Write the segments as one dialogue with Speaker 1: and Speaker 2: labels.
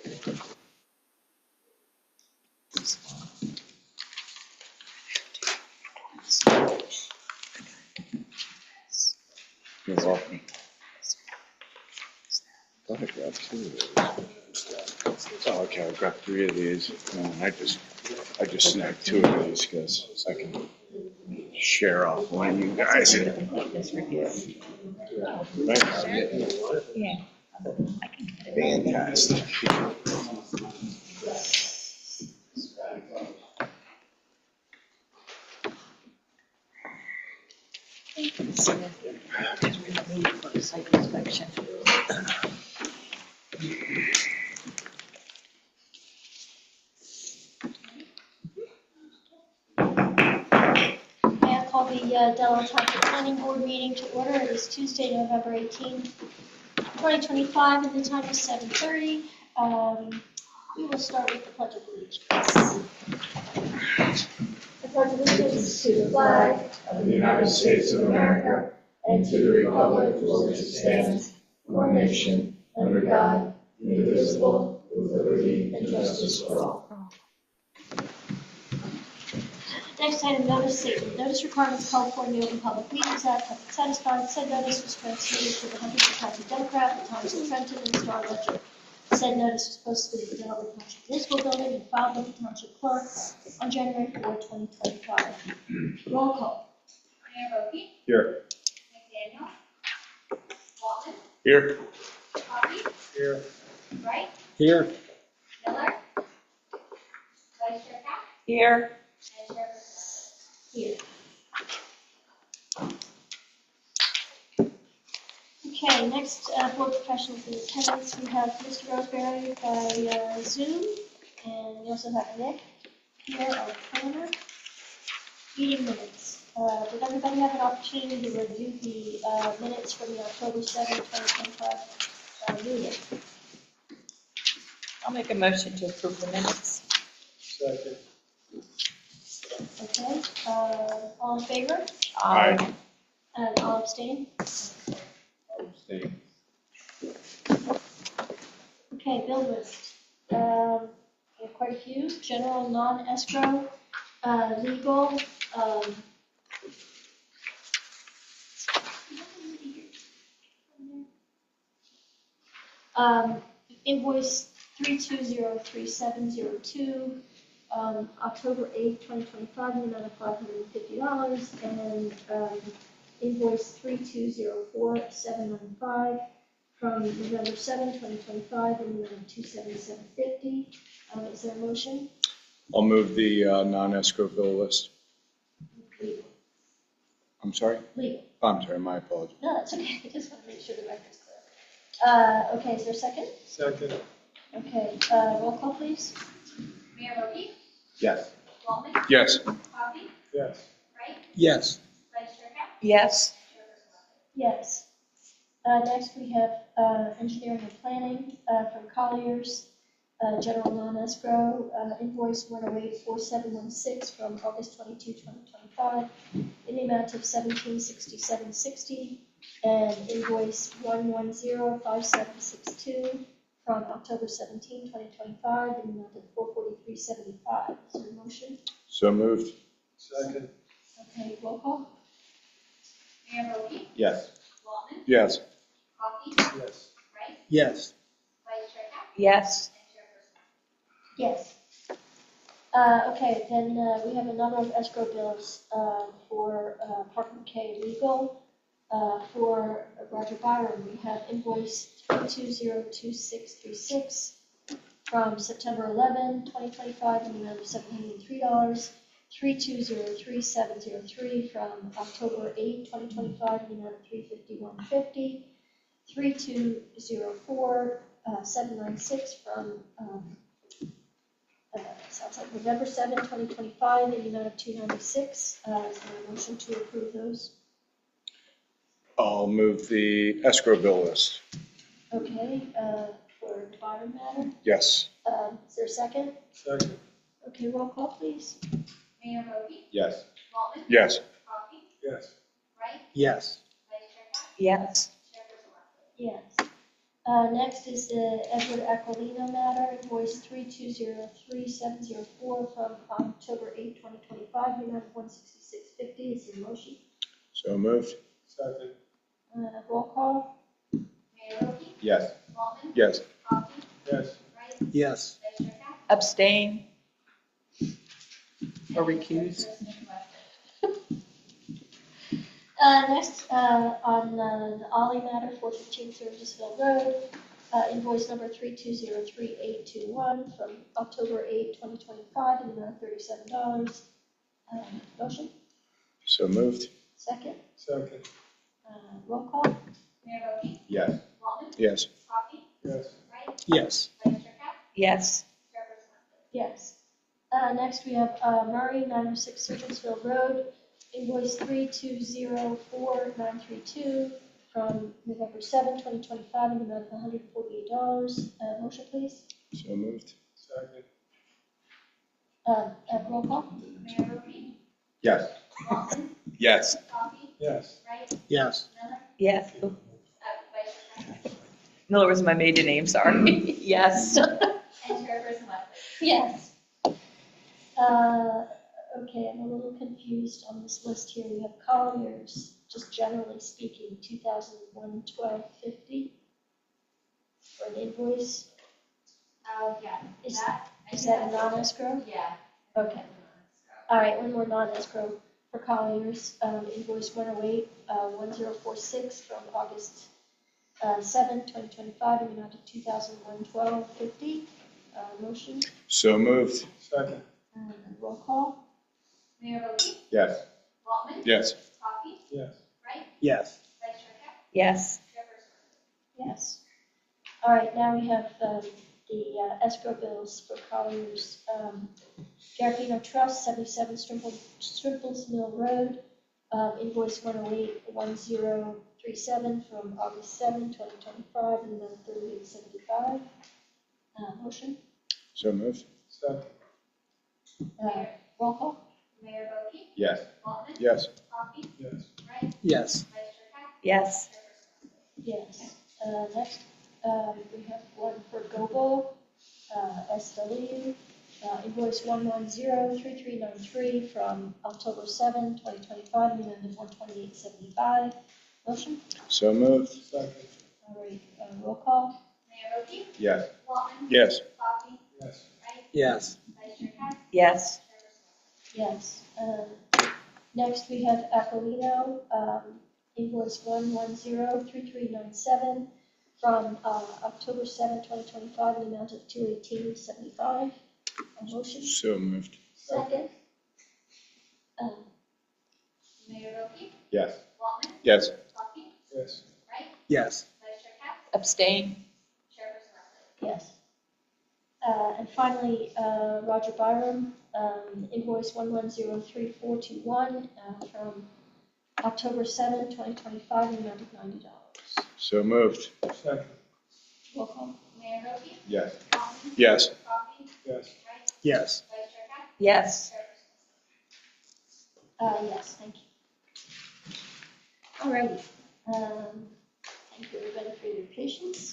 Speaker 1: You're welcome. I thought I grabbed 2 of those. Oh, okay, I grabbed 3 of these. I just snagged 2 of these because I can share off one of you guys.
Speaker 2: Yeah.
Speaker 1: Fantastic.
Speaker 2: Site inspection.
Speaker 3: May I call the Delaware Township Planning Board meeting to order? It is Tuesday, November 18th, 2025, and the time is 7:30. We will start with the Pledge of Allegiance. I pledge allegiance to the flag
Speaker 4: of the United States of America and to the republic for which it stands, one nation, under God, indivisible, with liberty and justice for all.
Speaker 3: Next item, notice statement. Notice requirements called for in the Open Public Meetings Act have been satisfied. Said notice was transmitted to the Huntington County Democrat, the Times of Trenton, and the Star Ledger. Said notice was posted at the Delaware Township Municipal Building and filed with the Township Clerk on January 4, 2025. Roll call.
Speaker 5: Mayor Roby,
Speaker 1: Here.
Speaker 5: McDaniel, Walton,
Speaker 1: Here.
Speaker 5: Coffey,
Speaker 4: Here.
Speaker 5: Wright,
Speaker 4: Here.
Speaker 5: Miller, Vice Chair Cap,
Speaker 2: Here.
Speaker 5: and Chairperson.
Speaker 3: Here. Okay, next, board professionals in attendance. We have Mr. Roseberry by Zoom, and we also have Nick here, our planner. Meeting minutes. Did everybody have an opportunity to review the minutes from the October 7, 2025 meeting?
Speaker 2: I'll make a motion to approve the minutes.
Speaker 4: Second.
Speaker 3: Okay, all in favor?
Speaker 1: Aye.
Speaker 3: And all abstain?
Speaker 1: Abstain.
Speaker 3: Okay, bill list. We have quite a few. General, non-escrow, legal, invoice 3203702, October 8th, 2025, in the amount of $550, and invoice 3204795 from November 7, 2025, in the amount of $277.50. Is there a motion?
Speaker 1: I'll move the non-escrow bill list.
Speaker 3: Legal.
Speaker 1: I'm sorry?
Speaker 3: Legal.
Speaker 1: I'm sorry, my apologies.
Speaker 3: No, that's okay. I just want to make sure the record's clear. Okay, is there a second?
Speaker 4: Second.
Speaker 3: Okay, roll call, please.
Speaker 5: Mayor Roby,
Speaker 1: Yes.
Speaker 5: Walton,
Speaker 1: Yes.
Speaker 5: Coffey,
Speaker 4: Yes.
Speaker 5: Wright,
Speaker 4: Yes.
Speaker 5: Vice Chair Cap,
Speaker 2: Yes.
Speaker 5: Chairperson.
Speaker 3: Yes. Next, we have engineering and planning from Colliers, general non-escrow, invoice 1084716 from August 22, 2025, in the amount of $1767.60, and invoice 1105762 from October 17, 2025, in the amount of $443.75. Is there a motion?
Speaker 1: So moved.
Speaker 4: Second.
Speaker 3: Okay, roll call.
Speaker 5: Mayor Roby,
Speaker 1: Yes.
Speaker 5: Walton,
Speaker 1: Yes.
Speaker 5: Coffey,
Speaker 4: Yes.
Speaker 5: Wright,
Speaker 4: Yes.
Speaker 5: Vice Chair Cap,
Speaker 2: Yes.
Speaker 5: and Chairperson.
Speaker 3: Yes. Okay, then we have a number of escrow bills for Park McKay Legal. For Roger Byram, we have invoice 3202636 from September 11, 2025, in the amount of $703. 3203703 from October 8, 2025, in the amount of $351.50. 3204796 from sounds like November 7, 2025, in the amount of $296. Is there a motion to approve those?
Speaker 1: I'll move the escrow bill list.
Speaker 3: Okay, for the Byron matter.
Speaker 1: Yes.
Speaker 3: Is there a second?
Speaker 4: Second.
Speaker 3: Okay, roll call, please.
Speaker 5: Mayor Roby,
Speaker 1: Yes.
Speaker 5: Walton,
Speaker 1: Yes.
Speaker 5: Coffey,
Speaker 4: Yes.
Speaker 5: Wright,
Speaker 4: Yes.
Speaker 5: Vice Chair Cap,
Speaker 2: Yes.
Speaker 5: Chairperson.
Speaker 3: Yes. Next is the Edward Aquilino matter, invoice 3203704 from October 8, 2025, the amount of $166.50. Is there a motion?
Speaker 1: So moved.
Speaker 4: Second.
Speaker 3: Roll call?
Speaker 5: Mayor Roby,
Speaker 1: Yes.
Speaker 5: Waltman,
Speaker 1: Yes.
Speaker 5: Coffee,
Speaker 4: Yes.
Speaker 5: Wright,
Speaker 4: Yes.
Speaker 5: Vice Chair Cap.
Speaker 2: Abstain or
Speaker 5: and
Speaker 2: recuse.
Speaker 5: Chairperson Weston.
Speaker 3: Next, on the Ollie matter, 415 Surgisville Road, invoice number 3203821 from October 8, 2025, in the amount of $37. Motion?
Speaker 1: So moved.
Speaker 3: Second?
Speaker 4: Second.
Speaker 3: Roll call?
Speaker 5: Mayor Roby,
Speaker 1: Yes.
Speaker 5: Waltman,
Speaker 1: Yes.
Speaker 5: Coffee,
Speaker 4: Yes.
Speaker 5: Wright,
Speaker 4: Yes.
Speaker 5: Vice Chair Cap,
Speaker 2: Yes.
Speaker 5: Chairperson Weston.
Speaker 3: Yes. Next, we have Murray, 906 Surgeonsville Road, invoice 3204932 from November 7, 2025, in the amount of $148. Motion, please.
Speaker 1: So moved.
Speaker 4: Second.
Speaker 3: Roll call?
Speaker 5: Mayor Roby,
Speaker 1: Yes.
Speaker 5: Waltman,
Speaker 1: Yes.
Speaker 5: Coffee,
Speaker 4: Yes.
Speaker 5: Wright,
Speaker 4: Yes.
Speaker 5: Miller,
Speaker 2: Yes.
Speaker 5: Vice Chair Cap,
Speaker 2: Miller was my maiden name, sorry. Yes.
Speaker 5: and Chairperson Weston.
Speaker 3: Yes. Okay, I'm a little confused on this list here. We have Colliers, just generally speaking, 2001-1250 for an invoice.
Speaker 5: Oh, yeah,
Speaker 3: Is
Speaker 5: that. I
Speaker 3: is
Speaker 5: think
Speaker 3: that a
Speaker 5: that's-
Speaker 3: non-escrow?
Speaker 5: Yeah.
Speaker 3: Okay. All right, one more non-escrow for Colliers, invoice 108-1046 from August 7, 2025, in the amount of $2,112.50. Motion,
Speaker 1: So moved.
Speaker 4: Second.
Speaker 3: roll call?
Speaker 5: Mayor Roby,
Speaker 1: Yes.
Speaker 5: Waltman,
Speaker 1: Yes.
Speaker 5: Coffee,
Speaker 4: Yes.
Speaker 5: Wright,
Speaker 4: Yes.
Speaker 5: Vice Chair Cap,
Speaker 2: Yes.
Speaker 5: Chairperson Weston.
Speaker 3: Yes. All right, now we have the escrow bills for Colliers. Garabino Trust, 77 Strimples Mill Road, invoice 108-1037 from August 7, 2025, in the amount of $38.75. Motion?
Speaker 1: So moved.
Speaker 4: Second.
Speaker 3: Roll call?
Speaker 5: Mayor Roby,
Speaker 1: Yes.
Speaker 5: Waltman,
Speaker 1: Yes.
Speaker 5: Coffee,
Speaker 4: Yes.
Speaker 5: Wright,
Speaker 4: Yes.
Speaker 5: Vice Chair Cap,
Speaker 2: Yes.
Speaker 5: Chairperson Weston.
Speaker 3: Yes. Next, we have one for Gobo, SW, invoice 1103393 from October 7, 2025, in the amount of $128.75. Motion?
Speaker 1: So moved.
Speaker 4: Second.
Speaker 3: All right, roll call?
Speaker 5: Mayor Roby,
Speaker 1: Yes.
Speaker 5: Waltman,
Speaker 1: Yes.
Speaker 5: Coffee,
Speaker 4: Yes.
Speaker 5: Wright,
Speaker 4: Yes.
Speaker 5: Vice Chair Cap,
Speaker 2: Yes.
Speaker 5: Chairperson Weston.
Speaker 3: Yes. Next, we have Aquilino, invoice 1103397 from October 7, 2025, in the amount of $218.75. A motion?
Speaker 1: So moved.
Speaker 3: Second?
Speaker 5: Mayor Roby,
Speaker 1: Yes.
Speaker 5: Waltman,
Speaker 1: Yes.
Speaker 5: Coffee,
Speaker 4: Yes.
Speaker 5: Wright,
Speaker 4: Yes.
Speaker 5: Vice Chair Cap,
Speaker 2: Abstain.
Speaker 5: Chairperson Weston.
Speaker 3: Yes. And finally, Roger Byram, invoice 1103421 from October 7, 2025, in the amount of $90.
Speaker 1: So moved.
Speaker 4: Second.
Speaker 3: Roll call?
Speaker 5: Mayor Roby,
Speaker 1: Yes.
Speaker 5: Waltman,
Speaker 1: Yes.
Speaker 5: Coffee,
Speaker 4: Yes.
Speaker 5: Wright,
Speaker 4: Yes.
Speaker 5: Vice Chair Cap,
Speaker 2: Yes.
Speaker 5: Chairperson Weston.
Speaker 3: Yes, thank you. All righty. Thank you, everybody, for your patience.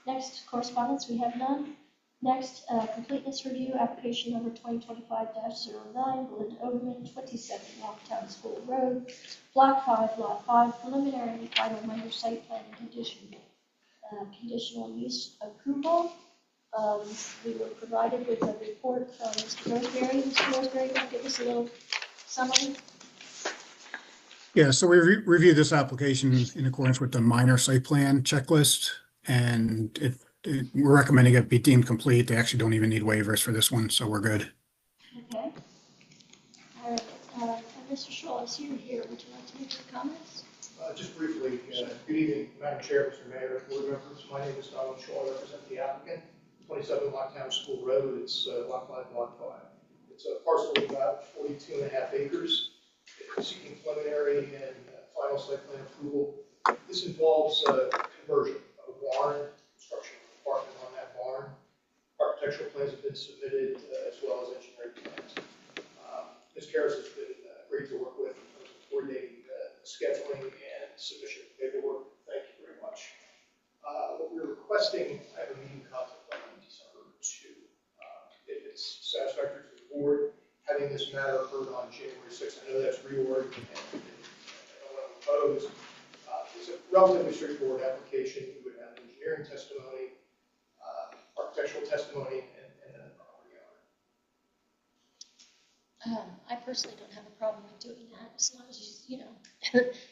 Speaker 3: Next, correspondence, we have none. Next, completeness review, application number 2025-09, Belinda Overman, 27 Rocktown School Road, Block 5, Lot 5, preliminary and final minor site plan conditional use approval. We were provided with a report from Mr. Roseberry. Mr. Roseberry, can you give us a little summary?
Speaker 6: Yeah, so we reviewed this application in accordance with the minor site plan checklist, and we're recommending it be deemed complete. They actually don't even need waivers for this one, so we're good.
Speaker 3: Okay. All right, and Mr. Shaw, I see you're here. Would you like to make some comments?
Speaker 7: Just briefly, good evening, Madam Chair, Mr. Mayor, board members. My name is Donald Shaw. I represent the applicant, 27 Locktown School Road. It's Lot 5, Block 5. It's a parcel of about 42.5 acres. It's seeking preliminary and final site plan approval. This involves conversion of a barn, construction of an apartment on that barn. Architectural plans have been submitted as well as engineering plans. Ms. Karras has been great to work with in terms of coordinating scheduling and submission of paperwork. Thank you very much. What we're requesting proposed. It's a relatively straightforward application. You would have engineering testimony, architectural testimony, and then a property owner.
Speaker 3: I personally don't have a problem with doing that, as long as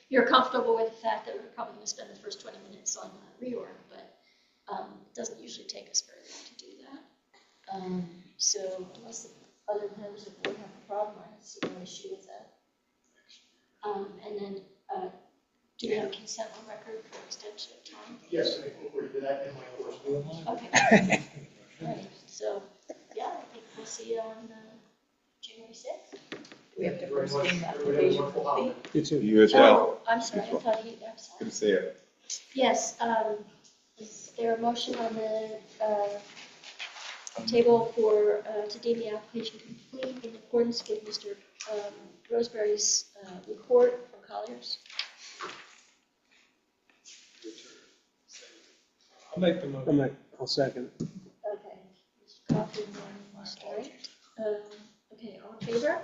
Speaker 3: you're comfortable with the fact that we're probably gonna spend the first 20 minutes on reorg, but it doesn't usually take us very long to do that. So unless the other members of the board have a problem, I see no issue with that. And then, do we have consent on record for extension of time?
Speaker 7: Yes, I incorporated that in my course.
Speaker 3: Okay. All right, so, yeah, I think we'll see you on January 6th.
Speaker 2: We have to
Speaker 7: Very
Speaker 2: first
Speaker 7: much.
Speaker 2: name the
Speaker 7: Everybody have a
Speaker 2: application
Speaker 7: wonderful holiday.
Speaker 2: complete.
Speaker 1: You as well.
Speaker 3: Oh, I'm sorry, I thought I'm sorry.
Speaker 1: Good to see you.
Speaker 3: Yes, is there a motion on the table for, to deem the application complete in accordance with Mr. Roseberry's report from Colliers?
Speaker 4: I'll make the motion. I'll second.
Speaker 3: Okay, Mr. Coffey and Mr. Wright. Okay, all in favor?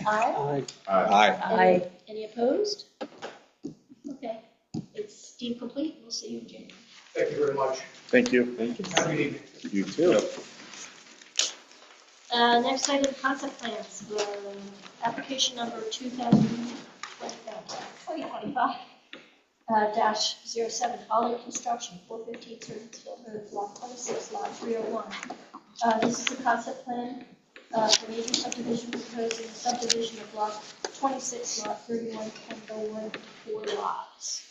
Speaker 3: Aye.
Speaker 2: Aye.
Speaker 3: Any opposed? Okay, it's deemed complete. We'll see you in January.
Speaker 7: Thank you very much.
Speaker 1: Thank you.
Speaker 7: Have a good evening.
Speaker 1: You too.
Speaker 3: Next item, concept plans, application number 2025 dash 07, Ollie Construction, 415 Servants Road, Block 26, Lot 301. This is a concept plan for major subdivision proposing subdivision of Block 26, Lot 31, 1001, 4 lots.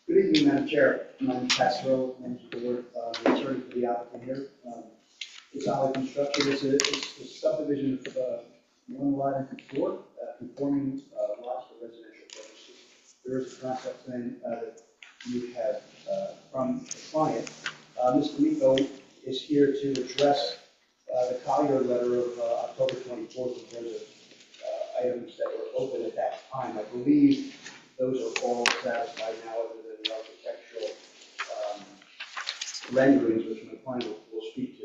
Speaker 8: Good evening, Madam Chair. My name is Pastor and the board, the attorney for the applicant here. It's Ollie Construction. It's a subdivision of one lot and 4 conforming lots for residential purposes. There is a concept plan that you have from the client. Mr. Miko is here to address the Collier letter of October 24th in terms of items that were open at that time. I believe those are all satisfied now, other than the architectural renderings, which my client will speak to.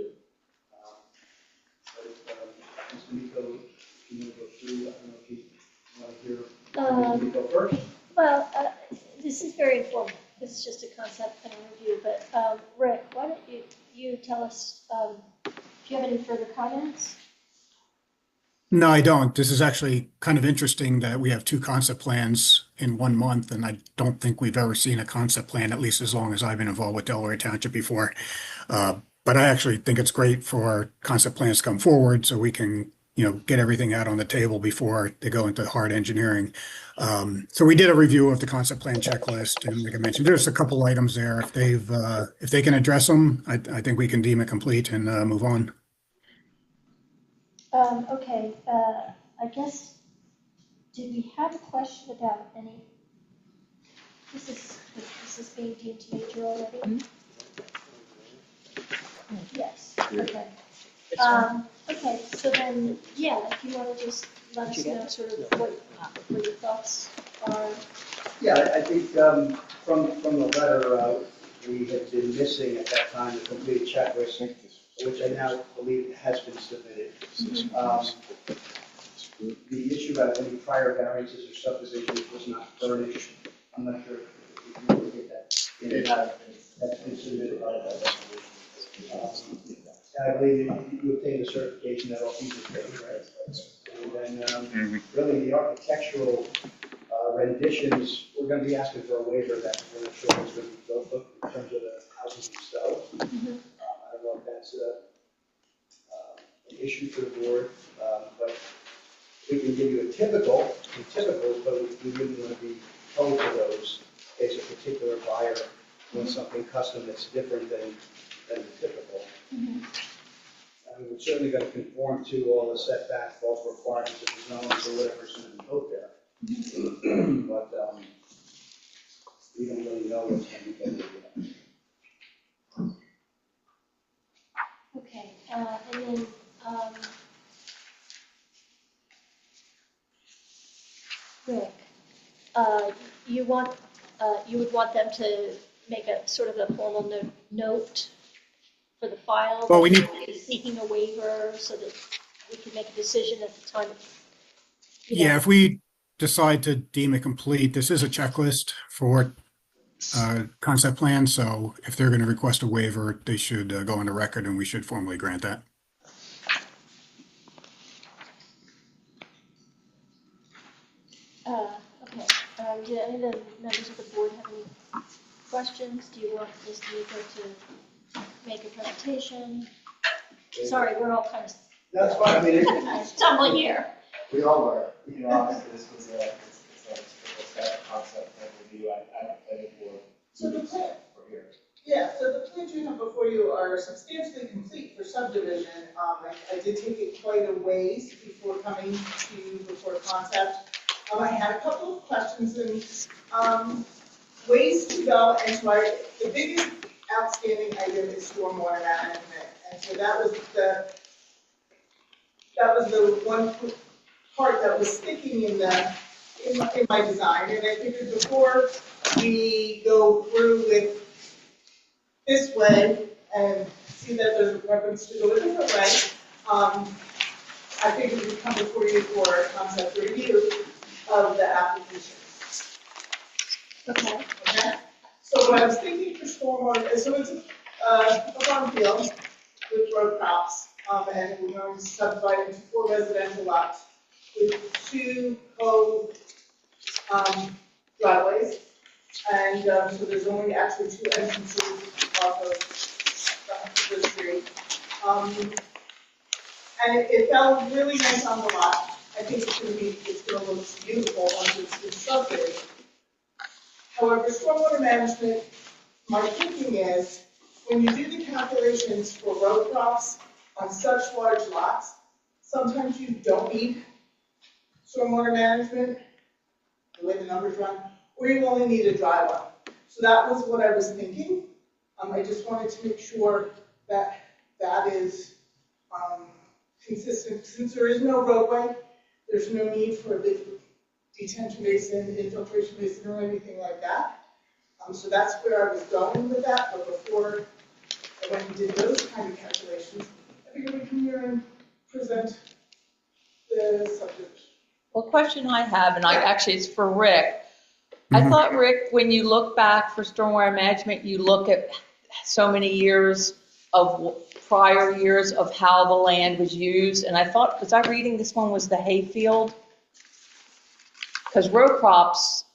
Speaker 8: Mr. Miko, if you want to go through, I don't know if you want to hear Mr. Miko first.
Speaker 3: Well, this is very informative. This is just a concept and a review, but Rick, why don't you tell us if you have any further comments?
Speaker 6: No, I don't. This is actually kind of interesting that we have 2 concept plans in 1 month, and I don't think we've ever seen a concept plan, at least as long as I've been involved with Delaware Township before. But I actually think it's great for concept plans to come forward so we can, get everything out on the table before they go into hard engineering. So we did a review of the concept plan checklist, and like I mentioned, there's a couple items there. If they can address them, I think we can deem it complete and move on.
Speaker 3: Okay, I guess, did we have a question about any, this is being deemed major already? Yes, okay. Okay, so then, yeah, if you want to just let us know sort of what your thoughts are.
Speaker 8: Yeah, I think from the letter, we had been missing at that time the complete checklist, which I now believe has been submitted. The issue about any prior variances or subdivisions was not furnished. I'm not sure if you will get that. That's been submitted by that. I believe you obtained a certification that all fees are paid, right? And then really the architectural renditions, we're going to be asking for a waiver that we're not sure what's going to be built in terms of the houses themselves. I don't know if that's an issue for the board, but we can give you the typicals, but we wouldn't want to be held to those as a particular buyer wants something custom that's different than the typical. We're certainly going to conform to all the setback, bulk requirements of the zone for whatever's going to be built there. But we don't really know what's going to be built there.
Speaker 3: Okay, and then, Rick, you would want them to make a sort of a formal note for the file?
Speaker 6: Well, we
Speaker 3: that
Speaker 6: need-
Speaker 3: you're seeking a waiver so that we can make a decision at the time.
Speaker 6: Yeah, if we decide to deem it complete, this is a checklist for concept plan. So if they're going to request a waiver, they should go on the record and we should formally grant that.
Speaker 3: Okay, do any of the members of the board have any questions? Do you want Ms. D'Amico to make a presentation? Sorry, we're all kind
Speaker 8: That's fine, I mean, it-
Speaker 3: of stumbling here.
Speaker 9: We all were, you know, obviously this was it's that concept plan review, I don't play for.
Speaker 10: So the plan,
Speaker 9: For here.
Speaker 10: yeah, so the plans you have before you are substantially complete for subdivision. I did take it quite a ways before coming to you before concept. I had a couple of questions and, ways to go, and so the biggest outstanding item is stormwater management. And so that was the one part that was sticking in my design. And I figured before we go through with this way and see that there's a preference to go a different way, I figured we'd come before you for a concept review of the application.
Speaker 3: Okay.
Speaker 10: Okay? So what I was thinking for stormwater, so it's a farm field with row crops, and we're going to subdivide into 4 residential lots with 2 driveways. And so there's only actually 2 entrances off of the street. And it felt really nice on the lot. I think it's gonna look beautiful once it's constructed. However, stormwater management, my thinking is, when you do the calculations for row crops on such large lots, sometimes you don't need stormwater management, the way the numbers run, or you only need a dry one. So that was what I was thinking. I just wanted to make sure that that is consistent. Since there is no roadway, there's no need for a big detention basin, infiltration basin, or anything like that. So that's where I was going with that, but before I went and did those kind of calculations, I figured we'd come here and present the subject.
Speaker 2: Well, question I have, and actually it's for Rick. I thought, Rick, when you look back for stormwater management, you look at so many years of prior years of how the land was used. And I thought, was I reading this one was the hayfield? Because row crops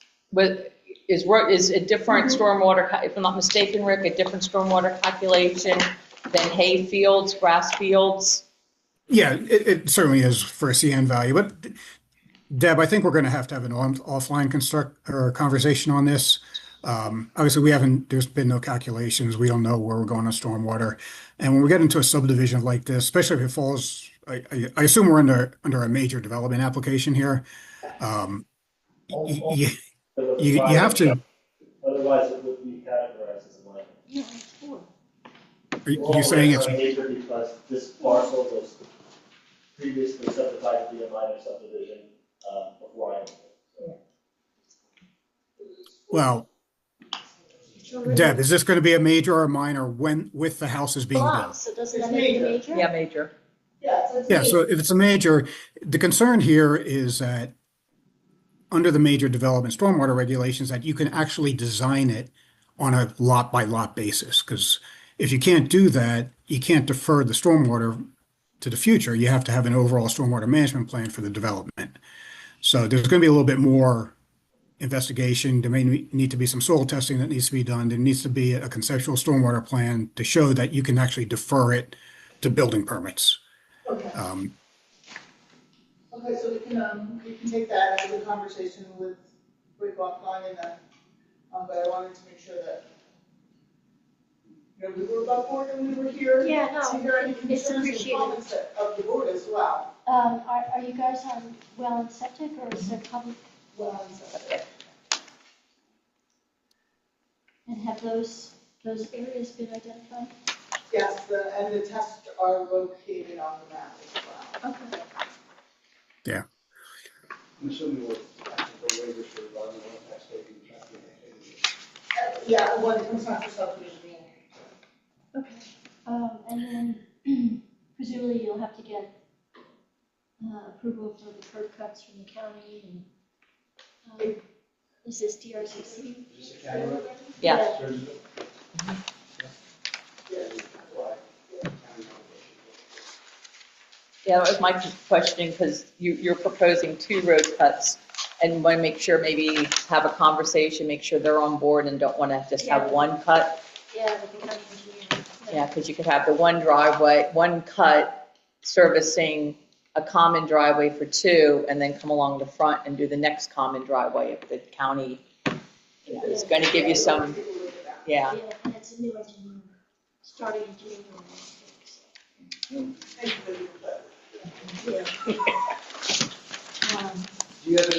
Speaker 2: is a different stormwater, if I'm not mistaken, Rick, a different stormwater calculation than hay fields, grass fields.
Speaker 6: Yeah, it certainly is for a CN value, but Deb, I think we're going to have an offline conversation on this. Obviously, there's been no calculations. We don't know where we're going on stormwater. And when we get into a subdivision like this, especially if it falls, I assume we're under a major development application here. You have to.
Speaker 9: Otherwise, it would be categorized as a minor.
Speaker 3: Yeah, it's 4.
Speaker 6: Are you saying it's?
Speaker 9: Because this parcel was previously subdivided to be a minor subdivision before I.
Speaker 6: Well, Deb, is this going to be a major or a minor with the houses being built?
Speaker 3: So doesn't that make it a major?
Speaker 2: Yeah, major.
Speaker 10: Yeah, so it's
Speaker 6: Yeah, so if it's a major, the concern here is that under the major development stormwater regulations, that you can actually design it on a lot by lot basis. Because if you can't do that, you can't defer the stormwater to the future. You have to have an overall stormwater management plan for the development. So there's going to be a little bit more investigation. There may need to be some soil testing that needs to be done. There needs to be a conceptual stormwater plan to show that you can actually defer it to building permits.
Speaker 10: Okay. Okay, so we can take that as a conversation with Rick offline and then, but I wanted to make sure that, we were above board and we were here.
Speaker 3: Yeah, no,
Speaker 10: To hear any
Speaker 3: it's
Speaker 10: concerns and
Speaker 3: appreciated.
Speaker 10: comments of the board as well.
Speaker 3: Are you guys on well and septic, or is there public?
Speaker 10: Well, and so-
Speaker 3: And have those areas been identified?
Speaker 10: Yes, and the tests are located on the map as well.
Speaker 3: Okay.
Speaker 6: Yeah.
Speaker 8: I'm assuming we're asking for waivers for environmental impact statement.
Speaker 10: Yeah, when it comes time for subdivision.
Speaker 3: Okay. And then presumably you'll have to get approval for the curb cuts from the county and Is this DRCC?
Speaker 8: Is this a county road?
Speaker 2: Yeah.
Speaker 8: So is it-
Speaker 2: Yeah, that was my question, because you're proposing 2 road cuts, and want to make sure, maybe have a conversation, make sure they're on board and don't want to just have
Speaker 3: Yeah.
Speaker 2: 1 cut.
Speaker 3: Yeah, the county engineer.
Speaker 2: Yeah, because you could have the 1 driveway, 1 cut servicing a common driveway for 2, and then come along the front and do the next common driveway if the county, you know, is going to give you some, yeah.
Speaker 3: Yeah, and it's a new engineer, starting engineering.
Speaker 10: Thank you for your letter.
Speaker 3: Yeah.
Speaker 8: Do you have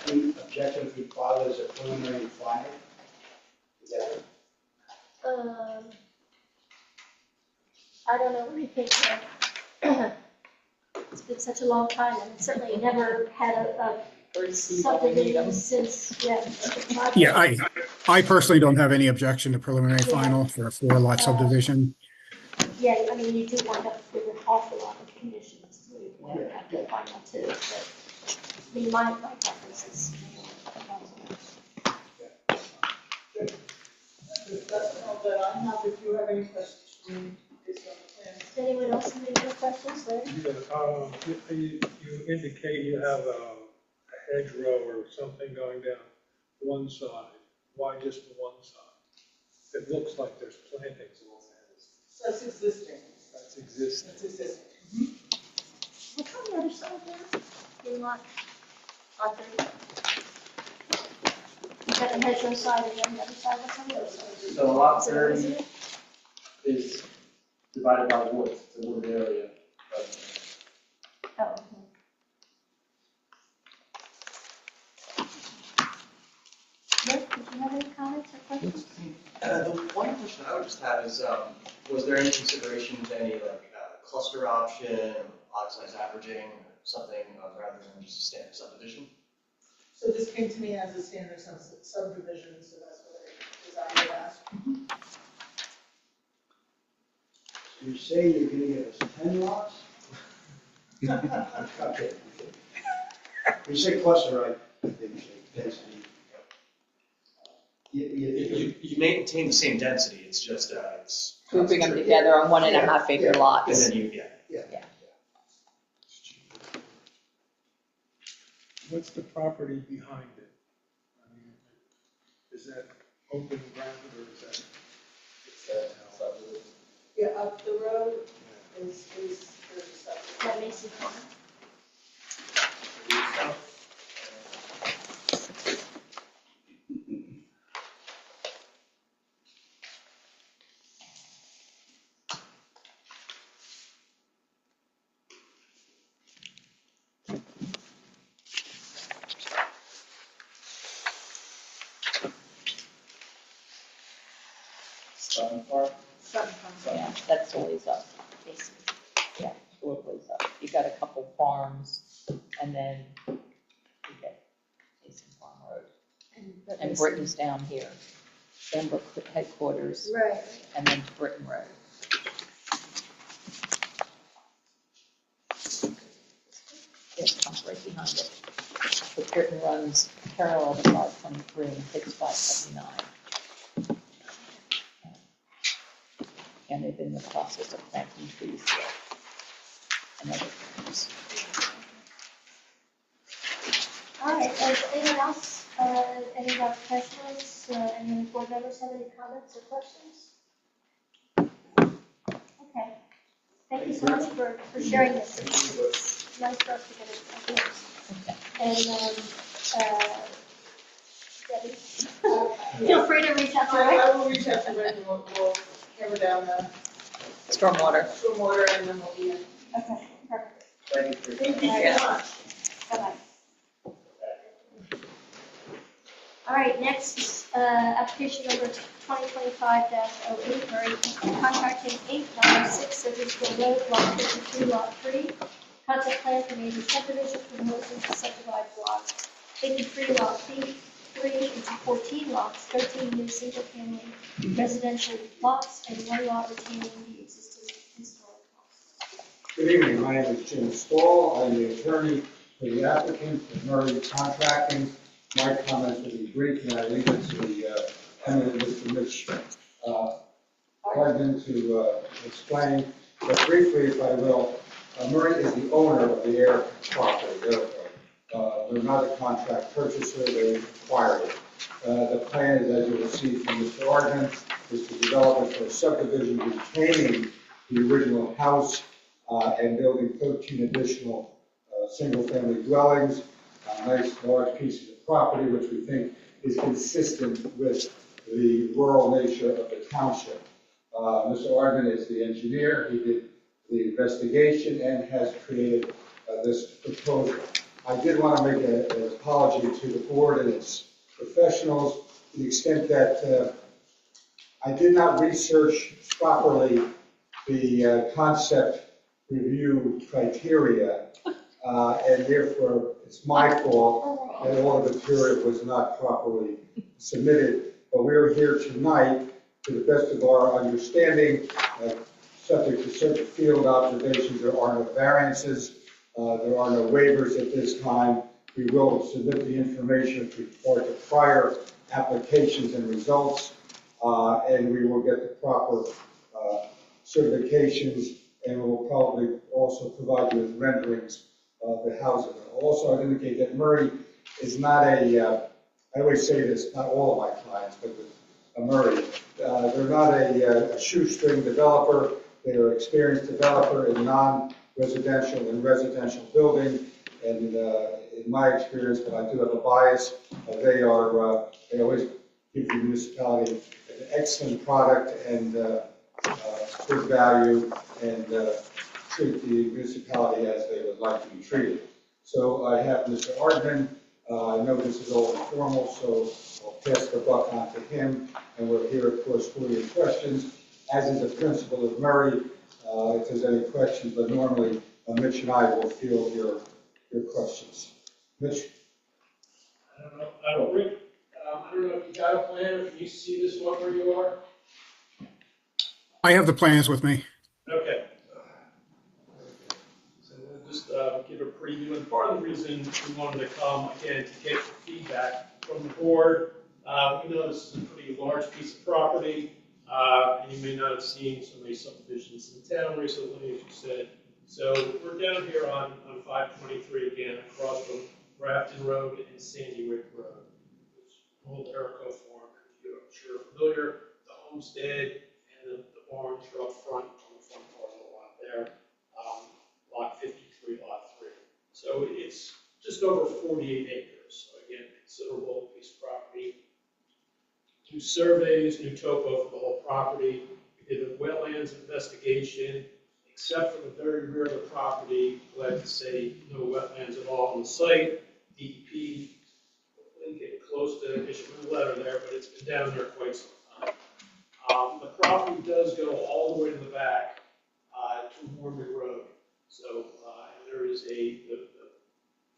Speaker 8: any objection if we file as a preliminary and final? Is that?
Speaker 3: I don't know what you think, it's been such a long time, and certainly never had a subdivision since, yeah.
Speaker 6: Yeah, I personally don't have any objection to preliminary final for a 4-lot subdivision.
Speaker 3: Yeah, I mean, you do wind up with an awful lot of conditions, so you want to have to find out too, but, I mean, my preference is.
Speaker 10: That's all that I have. If you have any questions for me, based on the plan.
Speaker 3: Does anyone else have any more questions, Larry?
Speaker 11: You indicate you have a hedgerow or something going down one side. Why just the one side? It looks like there's plantings along that.
Speaker 10: So that's existing.
Speaker 11: That's existing.
Speaker 10: That's existing.
Speaker 3: What's on the other side there? In lot 30? You got the hedgerow side and then the other side, what's on the other side?
Speaker 9: So lot
Speaker 3: Is it
Speaker 9: 30
Speaker 3: residential?
Speaker 9: is divided by woods, it's a wood area.
Speaker 3: Oh, okay. Nick, did you have any comments or questions?
Speaker 12: The one question I would just have is, was there any consideration to any cluster option, lot size averaging, or something rather than just a standard subdivision?
Speaker 10: So this came to me as a standard subdivision, so that's what I designed it as.
Speaker 8: You say you're gonna give us 10 lots? Okay. When you say cluster, I think you say density.
Speaker 12: You maintain the same density, it's just, it's.
Speaker 2: Grouping them together on 1.5 acre
Speaker 12: And
Speaker 2: lots.
Speaker 12: then you,
Speaker 11: What's the property behind it? I mean, is that open ground or is that?
Speaker 10: Yeah, up the road is there's a subdivision.
Speaker 3: That makes it fun.
Speaker 9: Southern part.
Speaker 2: Yeah, that's a ways up. Yeah, a little ways up. You got a couple farms, and then you get Mason Farm Road. And Britton's down here. Denver headquarters,
Speaker 3: Right.
Speaker 2: and then Britton Road. Yes, comes right behind it. But Britton runs parallel to 523 and takes 579. And they've been in the process of planting trees and other things.
Speaker 3: All right, anyone else, any of our professionals, any of the board members have any comments or questions? Okay, thank you so much for sharing this. It's nice for us to get it. And, Debbie, feel free to reach out to Rick.
Speaker 10: I will reach out to Rick and we'll hammer down the
Speaker 2: Stormwater.
Speaker 10: stormwater and then we'll be in.
Speaker 3: Okay, perfect.
Speaker 10: Thank you so much.
Speaker 3: Bye-bye. All right, next, application number 2025-08, Murray Contracting Inc., number 6, Sedgwicksville Road, lot 52, lot 3. Concept plan for major subdivision for motion to subdivide block 53, lot 3 into 14 lots, 13 new single-family residential lots, and 1 lot retaining the existing historic house.
Speaker 13: Good evening, my name is Jim Stahl, I'm the attorney for the applicant, for Murray Contracting. My comments will be brief, and I leave it to the eminent Mr. Mitch Hardman to explain. But briefly, if I will, Murray is the owner of the Air property. They're not a contract purchaser, they acquired it. The plan is, as you will see from Mr. Hardman, is to develop it for a subdivision retaining the original house and building 13 additional single-family dwellings, a nice large piece of property, which we think is consistent with the rural nature of the township. Mr. Hardman is the engineer. He did the investigation and has created this proposal. I did want to make an apology to the board and its professionals to the extent that I did not research properly the concept review criteria, and therefore it's my fault that all the material was not properly submitted. But we're here tonight, to the best of our understanding, subject to certain field observations. There are no variances, there are no waivers at this time. We will submit the information with regard to prior applications and results, and we will get the proper certifications, and we'll probably also provide you with renderings of the housing. Also, I'd indicate that Murray is not I always say this, not all of my clients, but with Murray, they're not a shoestring developer. They're an experienced developer in non-residential and residential building, and in my experience, but I do have a bias, they always give the municipality an excellent product and good value, and treat the municipality as they would like to be treated. So I have Mr. Hardman. I know this is all informal, so I'll pass the buck on to him, and we're here, of course, for your questions, as is the principle of Murray, if there's any questions, but normally Mitch and I will field your questions. Mitch?
Speaker 11: I don't know, Rick, I don't know if you got a plan, or if you see this one where you are?
Speaker 6: I have the plans with me.
Speaker 11: Okay. So we'll just give a preview, and part of the reason we wanted to come, again, to get feedback from the board. We know this is a pretty large piece of property, and you may not have seen so many subdivisions in town recently, as you said. So we're down here on 523 again, across from Grafton Road and Sandy Wick Road, which is old Erico Farm, if you're sure familiar, the homestead and the barns are up front on the front part of the lot there, lot 53, lot 3. So it's just over 48 acres. So again, considerable piece of property. New surveys, new topo for the whole property. We did a wetlands investigation. Except for the very rear of the property, glad to say no wetlands at all on the site. DEP didn't get close to issuing a letter there, but it's been down there quite some time. The property does go all the way to the back to Mormon Road. So there is the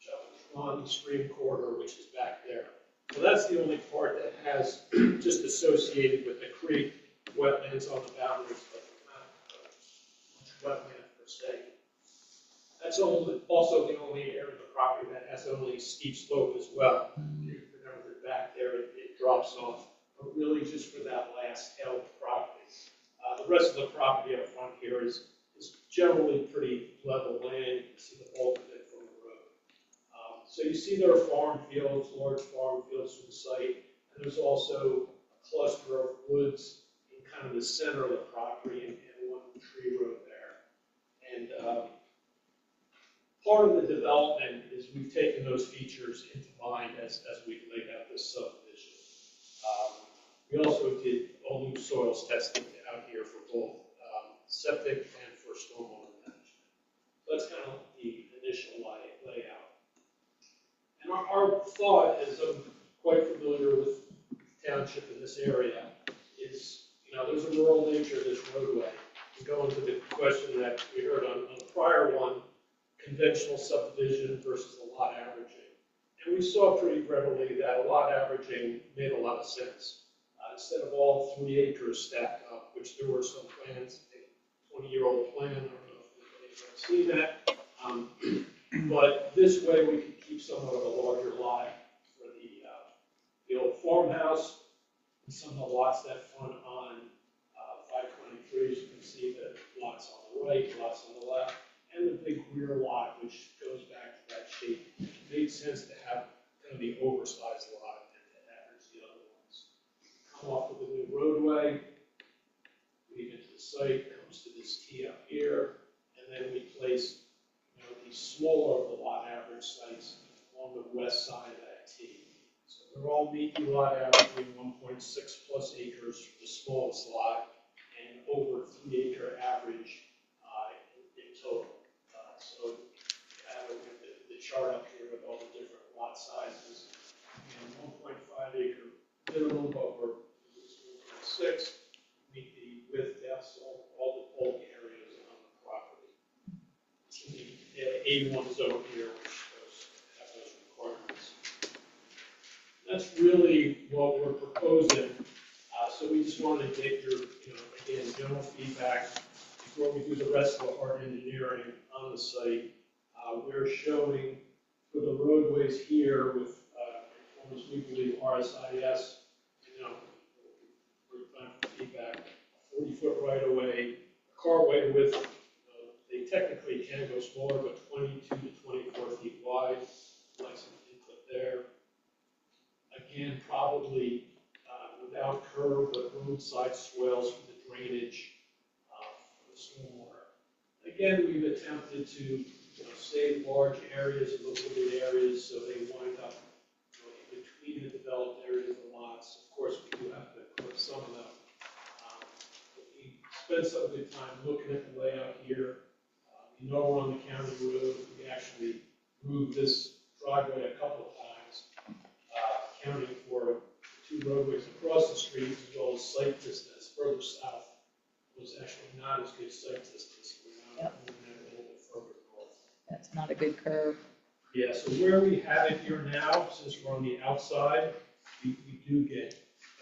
Speaker 11: Chapel stream corridor, which is back there. So that's the only part that has just associated with the creek wetlands on the boundaries, but not wetland per se. That's also the only area of the property that has only a steep slope as well. Remember that back there it drops off, but really just for that last held property. The rest of the property up front here is generally pretty level land. You can see the bulk of it from the road. So you see there are farm fields, large farm fields from the site, and there's also a cluster of woods in kind of the center of the property and one tree road there. And part of the development is we've taken those features into mind as we've laid out this subdivision. We also did all new soils testing out here for both septic and for stormwater management. So that's kind of the initial layout. And our thought, as I'm quite familiar with the township in this area, is, there's a rural nature of this roadway. To go into the question that we heard on the prior one, conventional subdivision versus a lot averaging. And we saw pretty readily that a lot averaging made a lot of sense. Instead of all 3 acres stacked up, which there were some plans, a 20-year-old plan, I don't know if anybody's ever seen that. But this way we could keep somewhat of a larger lot for the farmhouse, and some of the lots that front on 523, as you can see the lots on the right, lots on the left, and the big rear lot, which goes back to that shape. It made sense to have kind of the oversized lot and to average the other ones. Come off of the new roadway, lead into the site, comes to this T up here, and then we place, these smaller of the lot average sites along the west side of that T. So they're all meet the lot averaging 1.6 plus acres for the smallest lot, and over 3 acre average in total. So the chart up here with all the different lot sizes, and 1.5 acre minimum, but we're 1.6, meet the width depths, all the bulk areas on the property. The A1 zone here, which have those requirements. That's really what we're proposing. So we just wanted to get your, again, general feedback before we do the rest of the hard engineering on the site. We're showing for the roadways here with, we believe RSIS, we're trying for feedback, 40-foot right of way, carway width. They technically can go smaller, but 22 to 24 feet wide, like some input there. Again, probably without curb, but roadside swales for the drainage for the stormwater. Again, we've attempted to save large areas and located areas so they wind up in between the developed areas of the lots. Of course, we do have to clip some of them. We spent some good time looking at the layout here. We know we're on the county road. We actually moved this driveway a couple of times, accounting for the 2 roadways across the street, as well as site distance further south was actually not as good site distance. We're now moving it a little bit further north.
Speaker 2: That's not a good curve.
Speaker 11: Yeah, so where we have it here now, since we're on the outside, we do get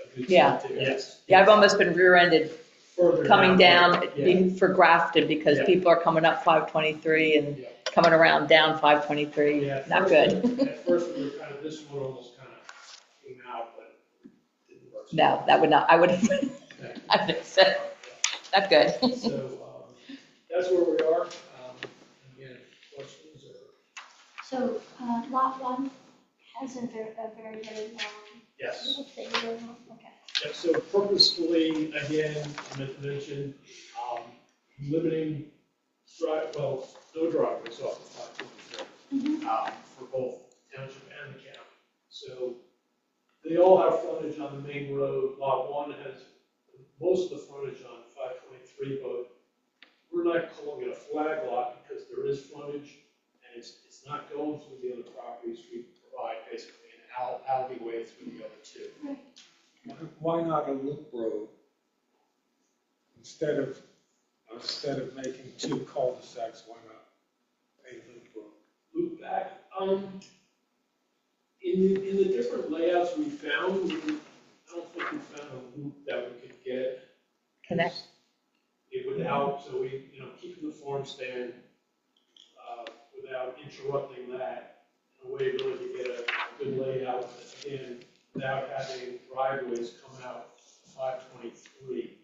Speaker 11: a good
Speaker 2: Yeah.
Speaker 11: site distance.
Speaker 2: Yeah, I've almost been rear-ended
Speaker 11: Further
Speaker 2: coming down
Speaker 11: yeah.
Speaker 2: for Grafton because
Speaker 11: Yeah.
Speaker 2: people are coming up 523 and
Speaker 11: Yeah.
Speaker 2: coming around down 523.
Speaker 11: Yeah,
Speaker 2: Not
Speaker 11: at
Speaker 2: good.
Speaker 11: first, we were kind of, this one almost kind of came out, but it didn't work.
Speaker 2: No, that would not, I would have, I would have said, not good.
Speaker 11: So, that's where we are. Again, questions or?
Speaker 3: So, lot 1 has a very long.
Speaker 11: Yes.
Speaker 3: Little thing going on, okay.
Speaker 11: Yeah, so purposefully, again, I meant to mention, limiting no driveways off of 523, for both township and the county. So they all have frontage on the main road. Lot 1 has most of the frontage on 523, but we're not calling it a flag lot because there is frontage, and it's not going through the other properties. We provide basically an alleyway through the other 2.
Speaker 3: Right.
Speaker 11: Why not a loop road? Instead of making 2 cul-de-sacs, why not a loop road? Loop back, in the different layouts we found, I don't think we found a loop that we could get.
Speaker 2: Connect.
Speaker 11: It without, so we, keeping the farm stand, without interrupting that, in a way really to get a good layout, again, without having driveways come out 523.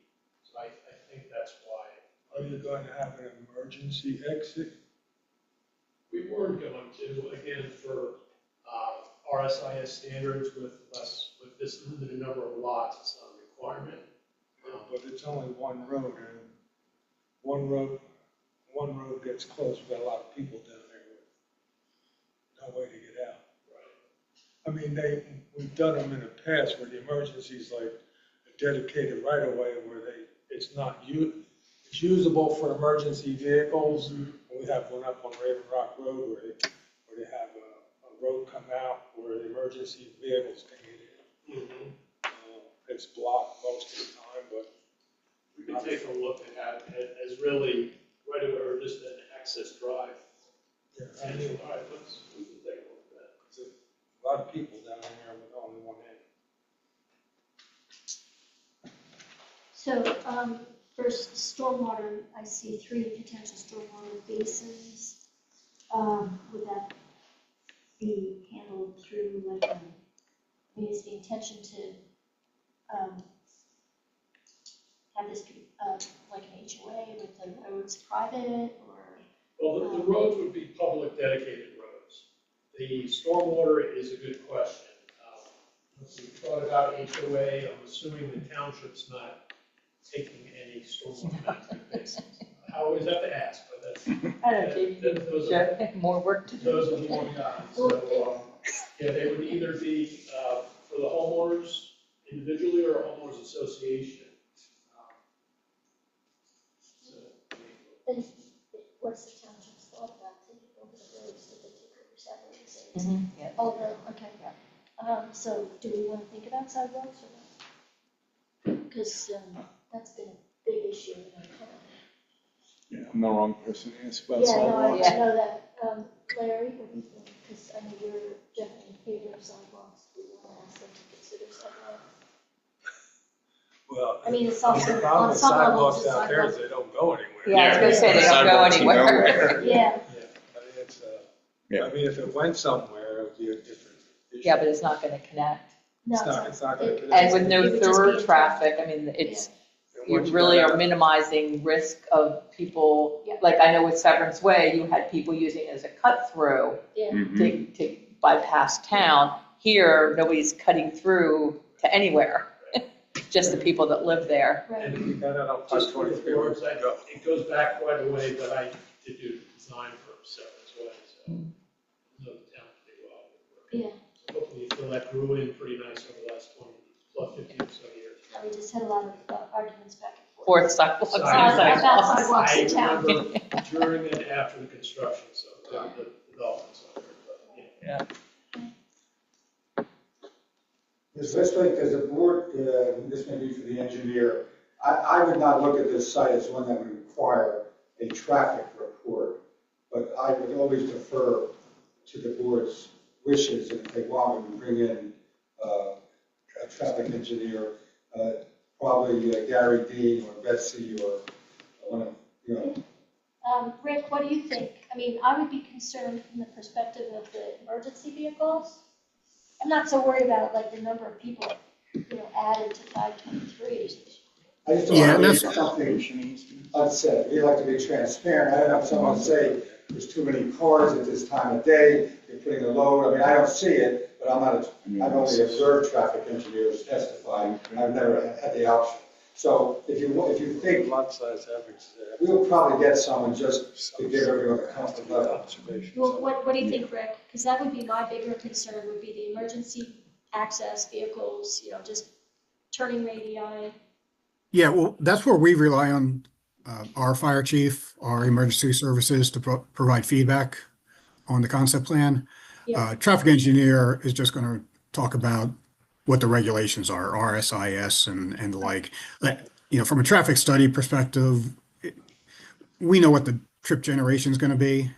Speaker 11: So I think that's why. Are you going to have an emergency exit? We weren't going to, again, for RSIS standards with this limited number of lots, it's not a requirement. But it's only one road, and one road gets closed, we've got a lot of people down there with no way to get out. I mean, we've done them in the past where the emergency is like a dedicated right of way where it's usable for emergency vehicles. And we have one up on Raven Rock Road where they have a road come out where the emergency vehicles can get in. It's blocked most of the time, but we can take a look at that as really right away or just an access drive. Yeah. All right, we can take a look at that. A lot of people down there with only one end.
Speaker 3: So, first, stormwater, I see 3 potential stormwater basins. Would that be handled through like I mean, is the intention to have this be like an HOA with the roads private, or?
Speaker 11: Well, the roads would be public dedicated roads. The stormwater is a good question. If we thought about HOA, I'm assuming the township's not taking any stormwater management basins. I always have to ask, but that's.
Speaker 2: I don't know,
Speaker 11: those
Speaker 2: Jeff,
Speaker 11: are-
Speaker 2: more work to do.
Speaker 11: Those are more guys. So, yeah, they would either be for the homeowners individually or a homeowners association.
Speaker 3: And what's the township's thought about taking over the roads that they took over separately? Say,
Speaker 2: Yeah.
Speaker 3: oh, no, okay. So do we want to think about sidewalks or not? Because that's been a big issue in our town.
Speaker 1: Yeah, I'm the wrong person to ask about
Speaker 3: Yeah, no, I
Speaker 1: sidewalks.
Speaker 3: know that. Larry, what do you think? Because I know you're definitely in favor of sidewalks. Do you want to ask them to consider sidewalks?
Speaker 11: Well,
Speaker 3: I mean, it's also
Speaker 11: the problem
Speaker 3: on
Speaker 11: with
Speaker 3: some levels,
Speaker 11: sidewalks
Speaker 3: it's
Speaker 11: down there is
Speaker 3: sidewalks.
Speaker 11: they don't go anywhere.
Speaker 2: Yeah, I was gonna say, they don't go
Speaker 1: Sidewalks
Speaker 2: anywhere.
Speaker 1: nowhere.
Speaker 3: Yeah,
Speaker 11: Yeah, I mean, it's,
Speaker 1: Yeah.
Speaker 11: I mean, if it went somewhere, it would be a different issue.
Speaker 2: Yeah, but it's not gonna connect.
Speaker 3: no,
Speaker 11: It's not gonna
Speaker 3: it-
Speaker 11: connect.
Speaker 2: And with no
Speaker 3: It would just
Speaker 2: through
Speaker 3: be-
Speaker 2: traffic, I mean, it's,
Speaker 11: And
Speaker 2: you
Speaker 11: once
Speaker 2: really
Speaker 11: go
Speaker 2: are
Speaker 11: down-
Speaker 2: minimizing risk of people,
Speaker 3: Yeah.
Speaker 2: like I know with Severance Way, you had people using it as a cut through
Speaker 3: Yeah.
Speaker 1: Mhm.
Speaker 2: to bypass town. Here, nobody's cutting through to anywhere, just the people that live there.
Speaker 3: right.
Speaker 11: And if you got out on
Speaker 7: Just for
Speaker 11: 523,
Speaker 7: the
Speaker 11: where
Speaker 7: boards,
Speaker 11: to go?
Speaker 7: it goes back quite a way, but I did do design for Severance Way, so I know the town pretty well.
Speaker 3: Yeah,
Speaker 7: So hopefully you feel that grew in pretty nice over the last 20, plus 15 or so years.
Speaker 3: we just had a lot of arguments back and forth.
Speaker 2: Fourth sidewalks.
Speaker 7: Sidewalks.
Speaker 3: About sidewalks in
Speaker 7: I
Speaker 3: town.
Speaker 7: remember during and after the construction, so the developments of it, but, yeah.
Speaker 13: Ms. Westlake, as a board, this may be for the engineer, I would not look at this site as one that would require a traffic report, but I would always defer to the board's wishes, and if they want, we would bring in a traffic engineer, probably Gary Dean or Betsy or one of, you know.
Speaker 3: Rick, what do you think? I mean, I would be concerned from the perspective of the emergency vehicles. I'm not so worried about like the number of people, added to 523.
Speaker 13: I just
Speaker 6: Yeah,
Speaker 13: don't want to
Speaker 6: that's-
Speaker 13: something unsaid. We like to be transparent. I don't have someone say, there's too many cars at this time of day, you're putting a load. I mean, I don't see it, but I've only observed traffic engineers testify. I've never had the option. So if you think,
Speaker 11: Lot size average.
Speaker 13: we'll probably get someone just to give everyone a comfort level.
Speaker 11: Observation.
Speaker 3: Well, what do you think, Rick? Because that would be my bigger concern, would be the emergency access vehicles, just turning radii.
Speaker 6: Yeah, well, that's where we rely on our fire chief, our emergency services to provide feedback on the concept plan.
Speaker 3: Yeah.
Speaker 6: Traffic engineer is just going to talk about what the regulations are, RSIS and the like. From a traffic study perspective, we know what the trip generation is going to be.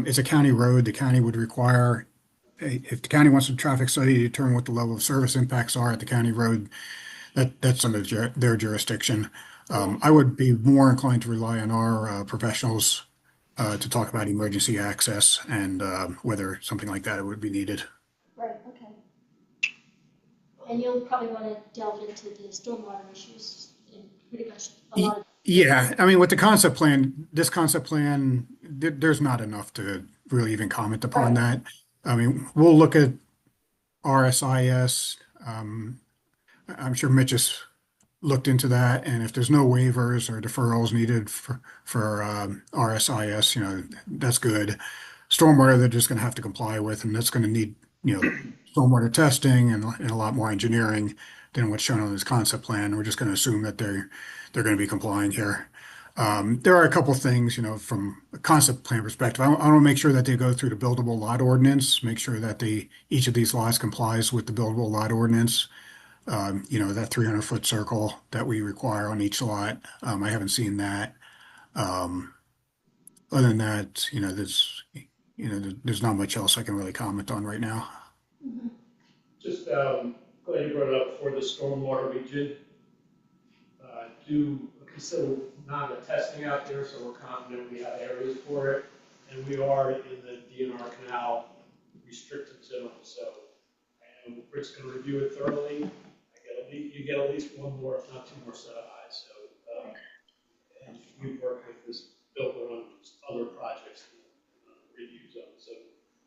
Speaker 6: It's a county road. The county would require, if the county wants a traffic study to determine what the level of service impacts are at the county road, that's under their jurisdiction. I would be more inclined to rely on our professionals to talk about emergency access and whether something like that would be needed.
Speaker 3: Right, okay. And you'll probably want to delve into the stormwater issues in pretty much a lot of.
Speaker 6: Yeah, I mean, with this concept plan, there's not enough to really even comment upon that. I mean, we'll look at RSIS. I'm sure Mitch has looked into that, and if there's no waivers or deferrals needed for RSIS, that's good. Stormwater, they're just going to have to comply with, and that's going to need, stormwater testing and a lot more engineering than what's shown on this concept plan. We're just going to assume that they're going to be complying here. There are a couple things, from a concept plan perspective. I want to make sure that they go through the buildable lot ordinance, make sure that each of these lots complies with the buildable lot ordinance. That 300-foot circle that we require on each lot. I haven't seen that. Other than that, there's not much else I can really comment on right now.
Speaker 7: Just glad you brought it up for the stormwater. We did do a considerable amount of testing out there, so we're confident we have areas for it. And we are in the DNR canal restricted zone, so I
Speaker 11: and Rick's gonna review it thoroughly. You get at least one more, if not two more set of eyes, so, and we've worked with this builder on other projects, reviews of, so,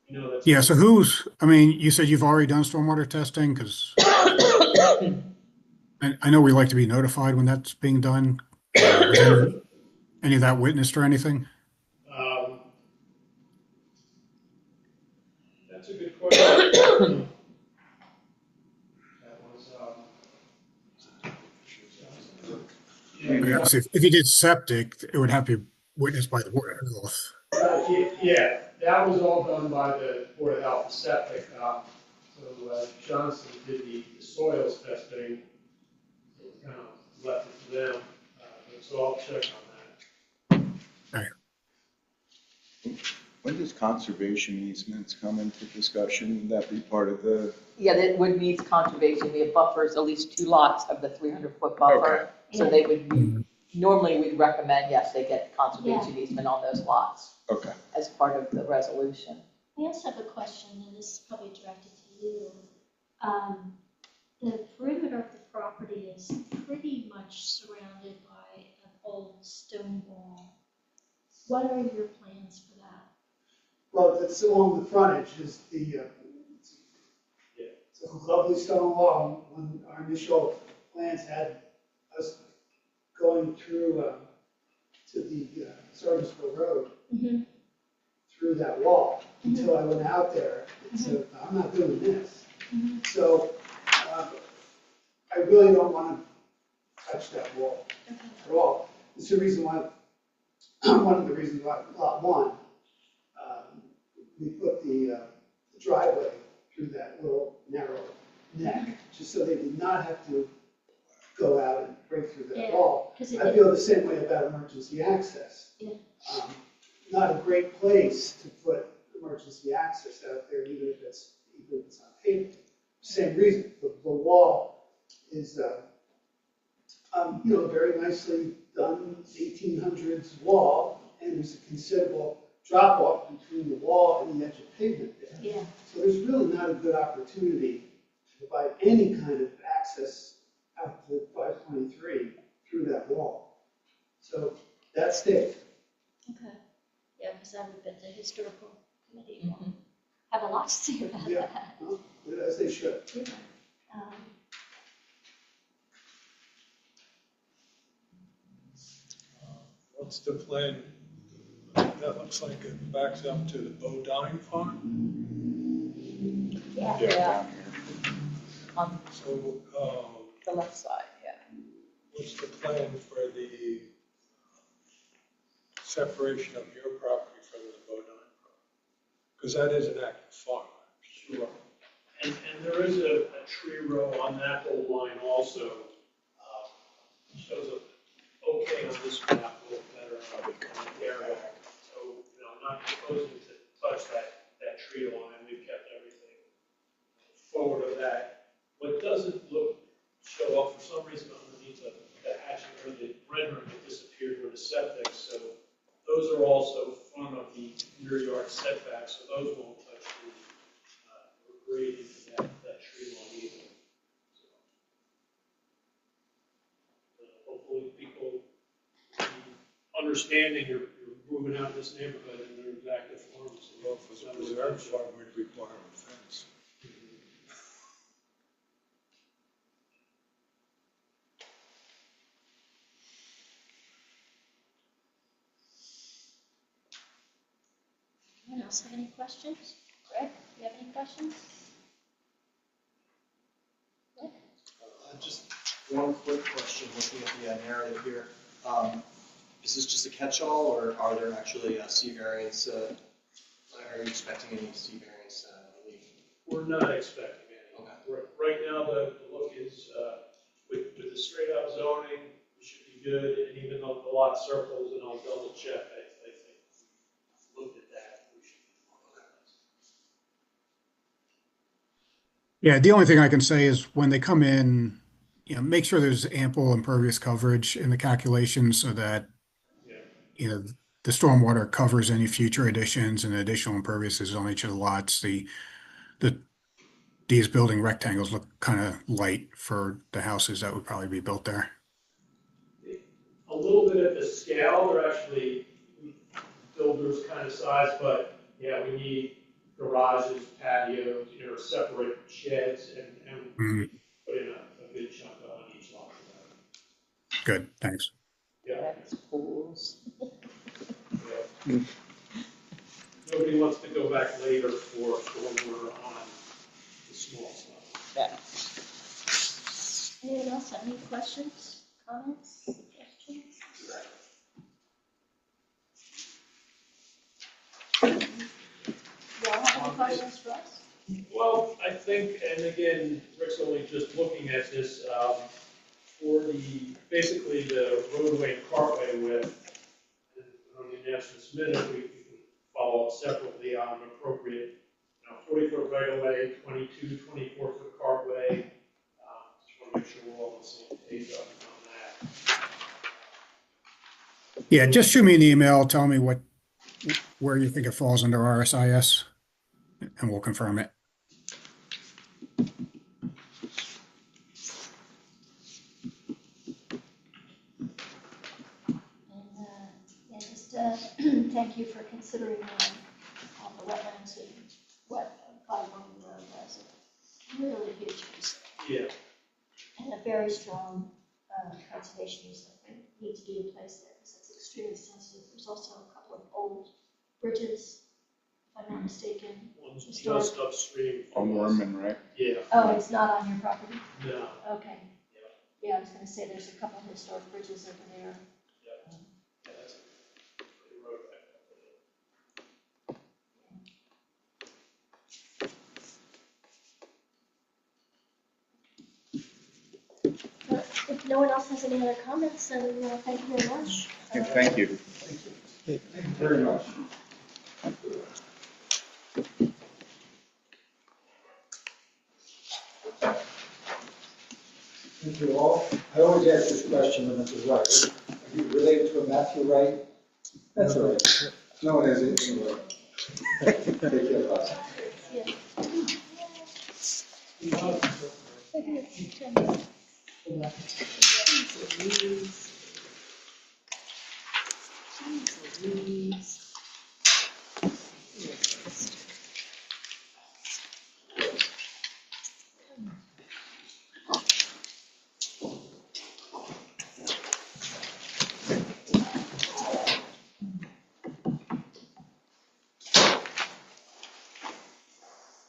Speaker 11: you know, that's.
Speaker 6: Yeah, so you said you've already done stormwater testing, because I know we like to be notified when that's being done. Was any of that witnessed or anything?
Speaker 11: That's a good question. That was,
Speaker 6: Yeah, so if you did septic, it would have to be witnessed by the Board of Health.
Speaker 7: Yeah, that was all done by the Board of Health, septic. So Johnson did the soils testing, so we kind of left it to them. So I'll check on that.
Speaker 6: All right.
Speaker 1: When does conservation easements come into discussion? Would that be part of the?
Speaker 2: Yeah, that would need conservation, we have buffers, at least 2 lots of the 300-foot buffer.
Speaker 1: Okay.
Speaker 2: So they would, normally we'd recommend, yes, they get conservation easement on those lots
Speaker 1: Okay.
Speaker 2: as part of the resolution.
Speaker 3: I also have a question, and this is probably directed to you. The perimeter of the property is pretty much surrounded by an old stone wall. What are your plans for that?
Speaker 8: Well, it's along the frontage is it's a lovely stone wall. When our initial plans had us going through to the Sergeantsville Road, through that wall, until I went out there and said, I'm not doing this. So I really don't want to touch that wall at all. It's the reason why, one of the reasons why Lot 1, we put the driveway through that little narrow neck, just so they did not have to go out and break through that wall. I feel the same way about emergency access. Not a great place to put emergency access out there, even if it's on paper. Same reason, the wall is, very nicely done 1800s wall, and there's a considerable drop off between the wall and the edge of pavement there.
Speaker 3: Yeah.
Speaker 8: So there's really not a good opportunity to provide any kind of access out to 523 through that wall. So that stays.
Speaker 3: Okay. Yeah, because I would bet the historical committee will have a lot to say about that.
Speaker 8: Well, as they should.
Speaker 3: Yeah.
Speaker 11: What's the plan? That looks like it backs up to the Bodine Farm.
Speaker 2: Yeah.
Speaker 1: Down here.
Speaker 2: On
Speaker 11: So,
Speaker 2: the left side, yeah.
Speaker 11: what's the plan for the separation of your property from the Bodine property? Because that is an active farm.
Speaker 7: Sure. And there is a tree row on that whole line also. Shows up okay on this map, a little better on the area. So, I'm not proposing to touch that tree line. We've kept everything forward of that. What doesn't show up for some reason underneath the hatching or the rendering, it disappeared where the septic. So those are also front of the rear yard setbacks, so those won't touch the grading that tree line either. So, hopefully people understanding you're moving out of this neighborhood and they're active farms.
Speaker 11: Well, for the preserve farm, we'd require a fence.
Speaker 3: Anyone else have any questions? Greg, do you have any questions? Rick?
Speaker 12: Just one quick question, looking at the narrative here. Is this just a catch-all, or are there actually C variants? Are you expecting any C variants relief?
Speaker 7: We're not expecting any.
Speaker 12: Okay.
Speaker 7: Right now, the look is, with the straight up zoning, we should be good, and even though the lot circles, and I'll double check, I think we've looked at that, we should be
Speaker 6: Yeah, the only thing I can say is when they come in, make sure there's ample impervious coverage in the calculations so that, the stormwater covers any future additions and additional impervious is on each of the lots. The these building rectangles look kind of light for the houses that would probably be built there.
Speaker 11: A little bit at the scale, they're actually builders kind of size, but yeah, we need garages, patios, separate sheds and put in a good chunk on each lot.
Speaker 6: Good, thanks.
Speaker 11: Yeah.
Speaker 2: Pools.
Speaker 11: Yeah. Nobody wants to go back later for when we're on the small stuff.
Speaker 2: Yeah.
Speaker 3: Anyone else have any questions, comments, suggestions? Y'all have any questions for us?
Speaker 11: Well, I think, and again, Rick's only just looking at this, for basically the roadway and cartway width, and on the next minute, we can follow up separately on an appropriate, 40-foot right of way, 22, 24-foot cartway. Just want to make sure we're all on the same page on that.
Speaker 6: Yeah, just shoot me an email, tell me where you think it falls under RSIS, and we'll confirm it.
Speaker 3: Thank you for considering all the wetlands and by one road as a really huge piece.
Speaker 11: Yeah.
Speaker 3: And a very strong conservation easement need to be in place there because it's extremely sensitive. There's also a couple of old bridges, if I'm not mistaken.
Speaker 11: One's
Speaker 3: Historic.
Speaker 11: just upstream.
Speaker 1: On Worman, right?
Speaker 11: Yeah.
Speaker 3: Oh, it's not on your property?
Speaker 11: No.
Speaker 3: Okay. Yeah, I was gonna say there's a couple of historic bridges over there.
Speaker 11: Yeah, that's a pretty road back
Speaker 3: If no one else has any other comments, then thank you very much.
Speaker 1: Thank you.
Speaker 13: Thank you very much. Thank you all. I always ask this question when Mrs. Wright. Are you related to a Matthew Wright? That's all right. No one has anything to worry. Take care, boss.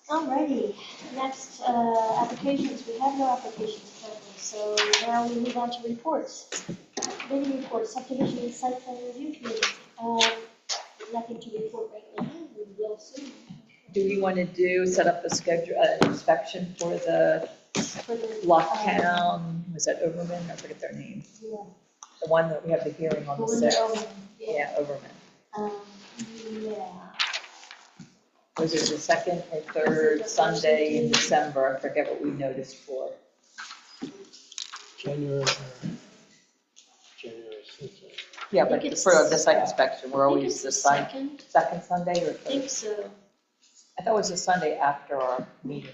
Speaker 3: Alrighty, next applications. We have no applications currently, so now we move on to reports. Committee reports, subdivision and site plan review committee. Nothing to report right now, we will soon.
Speaker 2: Do we want to set up a schedule, inspection for the Locktown, was that Overman? I forget their name.
Speaker 3: Yeah.
Speaker 2: The one that we have the hearing on the
Speaker 3: Belinda
Speaker 2: 6th.
Speaker 3: Overman,
Speaker 2: Yeah, Overman.
Speaker 3: Yeah.
Speaker 2: Was it the second or third Sunday in December? I forget what we noticed for.
Speaker 11: January 6th.
Speaker 2: Yeah,
Speaker 3: I
Speaker 2: but
Speaker 3: think it's
Speaker 2: for the site inspection, we're always the
Speaker 3: second.
Speaker 2: second Sunday or
Speaker 3: I think so.
Speaker 2: I thought it was the Sunday after our meeting.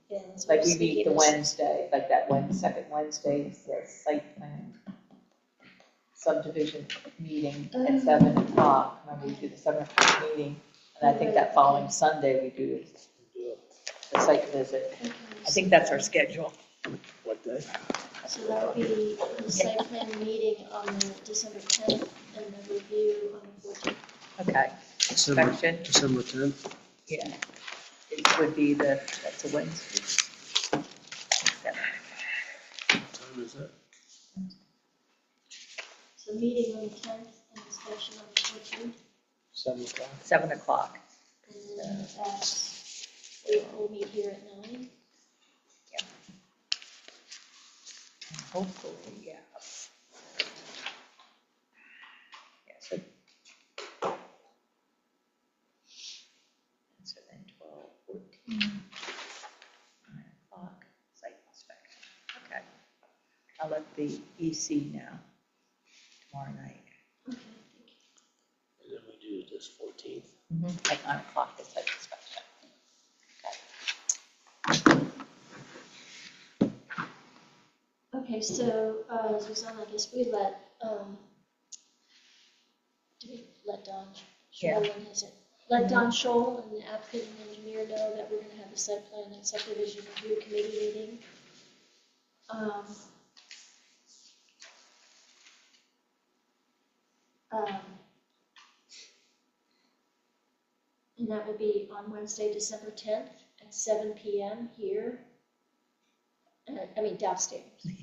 Speaker 3: Yeah, that's what
Speaker 2: Like
Speaker 3: I was
Speaker 2: we meet the
Speaker 3: thinking.
Speaker 2: Wednesday, like that second Wednesday is the site plan subdivision meeting at 7 o'clock. Remember we do the 7 o'clock meeting, and I think that following Sunday we do the site visit.
Speaker 3: Okay,
Speaker 2: I think that's our schedule.
Speaker 11: What day?
Speaker 3: so that would be the site plan meeting on the December 10th and the review on the 14th.
Speaker 2: Okay. Inspection,
Speaker 11: December 10th.
Speaker 2: yeah. It would be that's a Wednesday.
Speaker 11: What time is that?
Speaker 3: So meeting on the 10th and inspection on the 14th.
Speaker 11: 7 o'clock.
Speaker 2: 7 o'clock.
Speaker 3: And then we'll meet here at 9.
Speaker 2: Hopefully, yeah. Yeah, so. So then 12, 14, 9 o'clock, site inspection. Okay. I'll let the EC know tomorrow night.
Speaker 3: Okay,
Speaker 11: And then we do this 14th.
Speaker 2: At 9 o'clock, the site inspection. Okay.
Speaker 3: Okay, so, Susanna, I guess we let, do we let Don Scholl and his, let Don Scholl and the applicant and engineer know that we're gonna have a site plan and subdivision review committee meeting. And that will be on Wednesday, December 10th at 7 PM here. I mean downstairs.
Speaker 5: And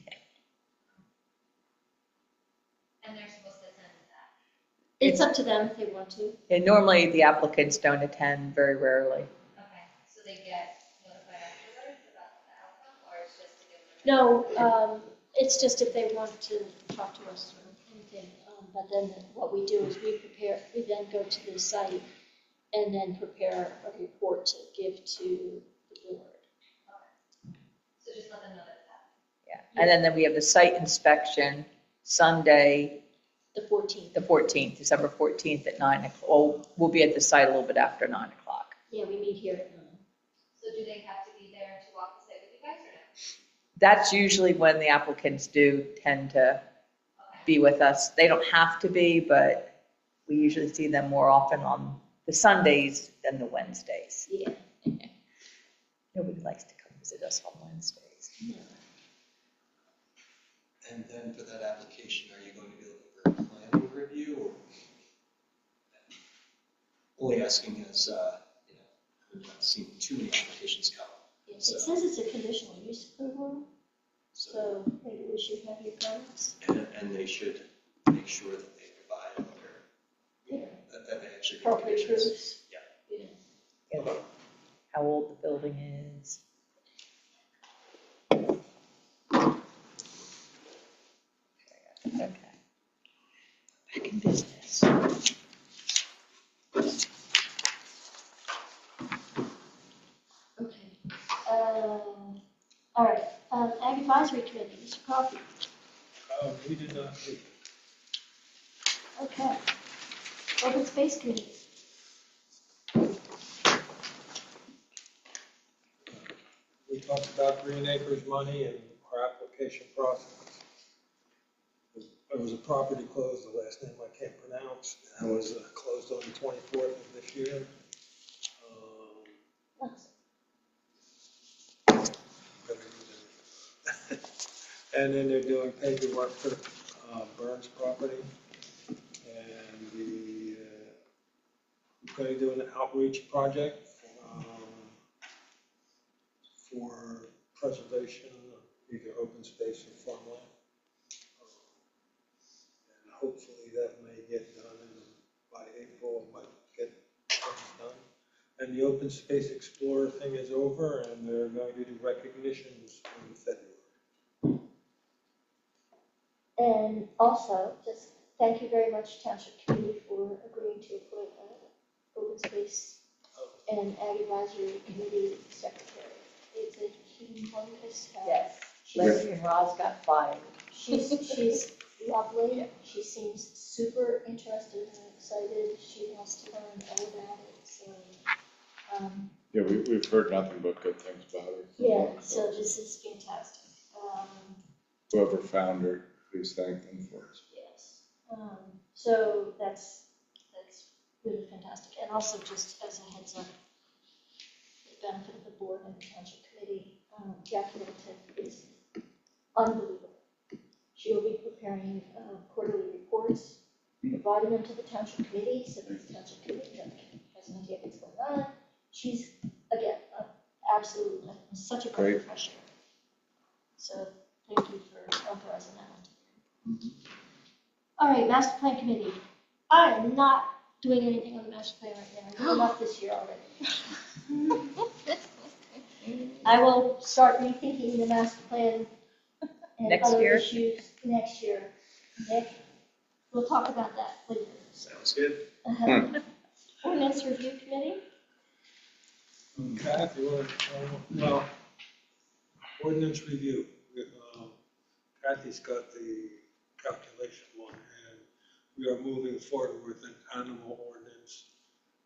Speaker 5: they're supposed to attend that.
Speaker 3: It's up to them if they want to.
Speaker 2: And normally the applicants don't attend very rarely.
Speaker 5: Okay, so they get notified afterwards about the outcome, or it's just to give them?
Speaker 3: No, it's just if they want to talk to us or anything. But then what we do is we then go to the site and then prepare a report to give to the board.
Speaker 5: So just let them know that it's happening.
Speaker 2: Yeah, and then we have the site inspection Sunday,
Speaker 3: The 14th.
Speaker 2: the 14th, December 14th at 9 o'clock. Oh, we'll be at the site a little bit after 9 o'clock.
Speaker 3: Yeah, we meet here at 9.
Speaker 5: So do they have to be there to walk the site with you guys or no?
Speaker 2: That's usually when the applicants do tend to be with us. They don't have to be, but we usually see them more often on the Sundays than the Wednesdays.
Speaker 3: Yeah.
Speaker 2: Nobody likes to come visit us on Wednesdays.
Speaker 3: No.
Speaker 12: And then for that application, are you going to be looking for a planning review or? Only asking as, we've not seen too many applications come.
Speaker 3: Yes, it says it's a conditional use approval, so maybe we should have your comments.
Speaker 12: And they should make sure that they provide all their, that they actually. meet
Speaker 3: Appropriate
Speaker 12: conditions.
Speaker 3: proofs.
Speaker 12: Yeah.
Speaker 2: Yeah, how old the building is. Okay. Back in business.
Speaker 3: Okay. All right, Ag Advisory Committee, Mr. Coffey.
Speaker 11: We did not meet.
Speaker 3: Okay. Open Space Committee.
Speaker 11: We talked about Green Acres money and our application process. There was a property closed, the last name I can't pronounce. That was closed on the 24th of this year. And then they're doing paperwork for Burns property. And we're going to do an outreach project for preservation of either open space or farmland. And hopefully that may get done by April, it might get done. And the Open Space Explorer thing is over, and they're going to do recognitions in February.
Speaker 3: And also, just thank you very much, Township Committee, for agreeing to appoint Open Space and Ag Advisory Committee Secretary. It's a humongous task.
Speaker 2: Yes.
Speaker 3: She's,
Speaker 2: Leslie Ross got fired.
Speaker 3: she's lovely. She seems super interested and excited. She wants to learn all about it, so.
Speaker 1: Yeah, we've heard nothing but good things about her.
Speaker 3: Yeah, so this is fantastic.
Speaker 1: Whoever found her, please thank them for it.
Speaker 3: Yes. So that's really fantastic. And also just as a heads up, the benefit of the board and the township committee, Jackie Middleton is unbelievable. She will be preparing quarterly reports, providing them to the township committee, so that the township committee has an idea of what's going on. She's, again, absolutely such a great professional. So thank you for authorizing that one. All right, master plan committee. I am not doing anything on the master plan right now. I'm up this year already. I will start rethinking the master plan and
Speaker 2: Next
Speaker 3: other
Speaker 2: year?
Speaker 3: issues next year. Nick, we'll talk about that later.
Speaker 12: Sounds good.
Speaker 3: Ordinance review committee?
Speaker 11: Kathy, well, ordinance review. Kathy's got the calculation one, and we are moving forward with an animal ordinance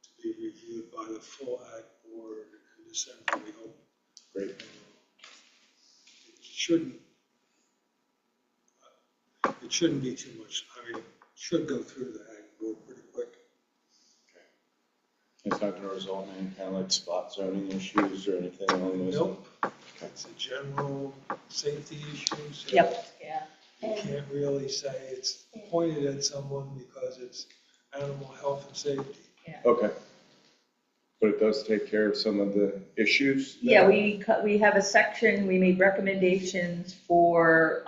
Speaker 11: to be reviewed by the full Ag Board in December, we hope.
Speaker 1: Great.
Speaker 11: It shouldn't it shouldn't be too much. I mean, it should go through the ag board pretty quick.
Speaker 1: It's not gonna result in any kind of like spot zoning issues or anything along those?
Speaker 11: Nope. It's a general safety issue. So
Speaker 2: Yep, yeah.
Speaker 11: you can't really say it's pointed at someone because it's animal health and safety.
Speaker 1: Okay. But it does take care of some of the issues?
Speaker 2: Yeah, we have a section, we made recommendations for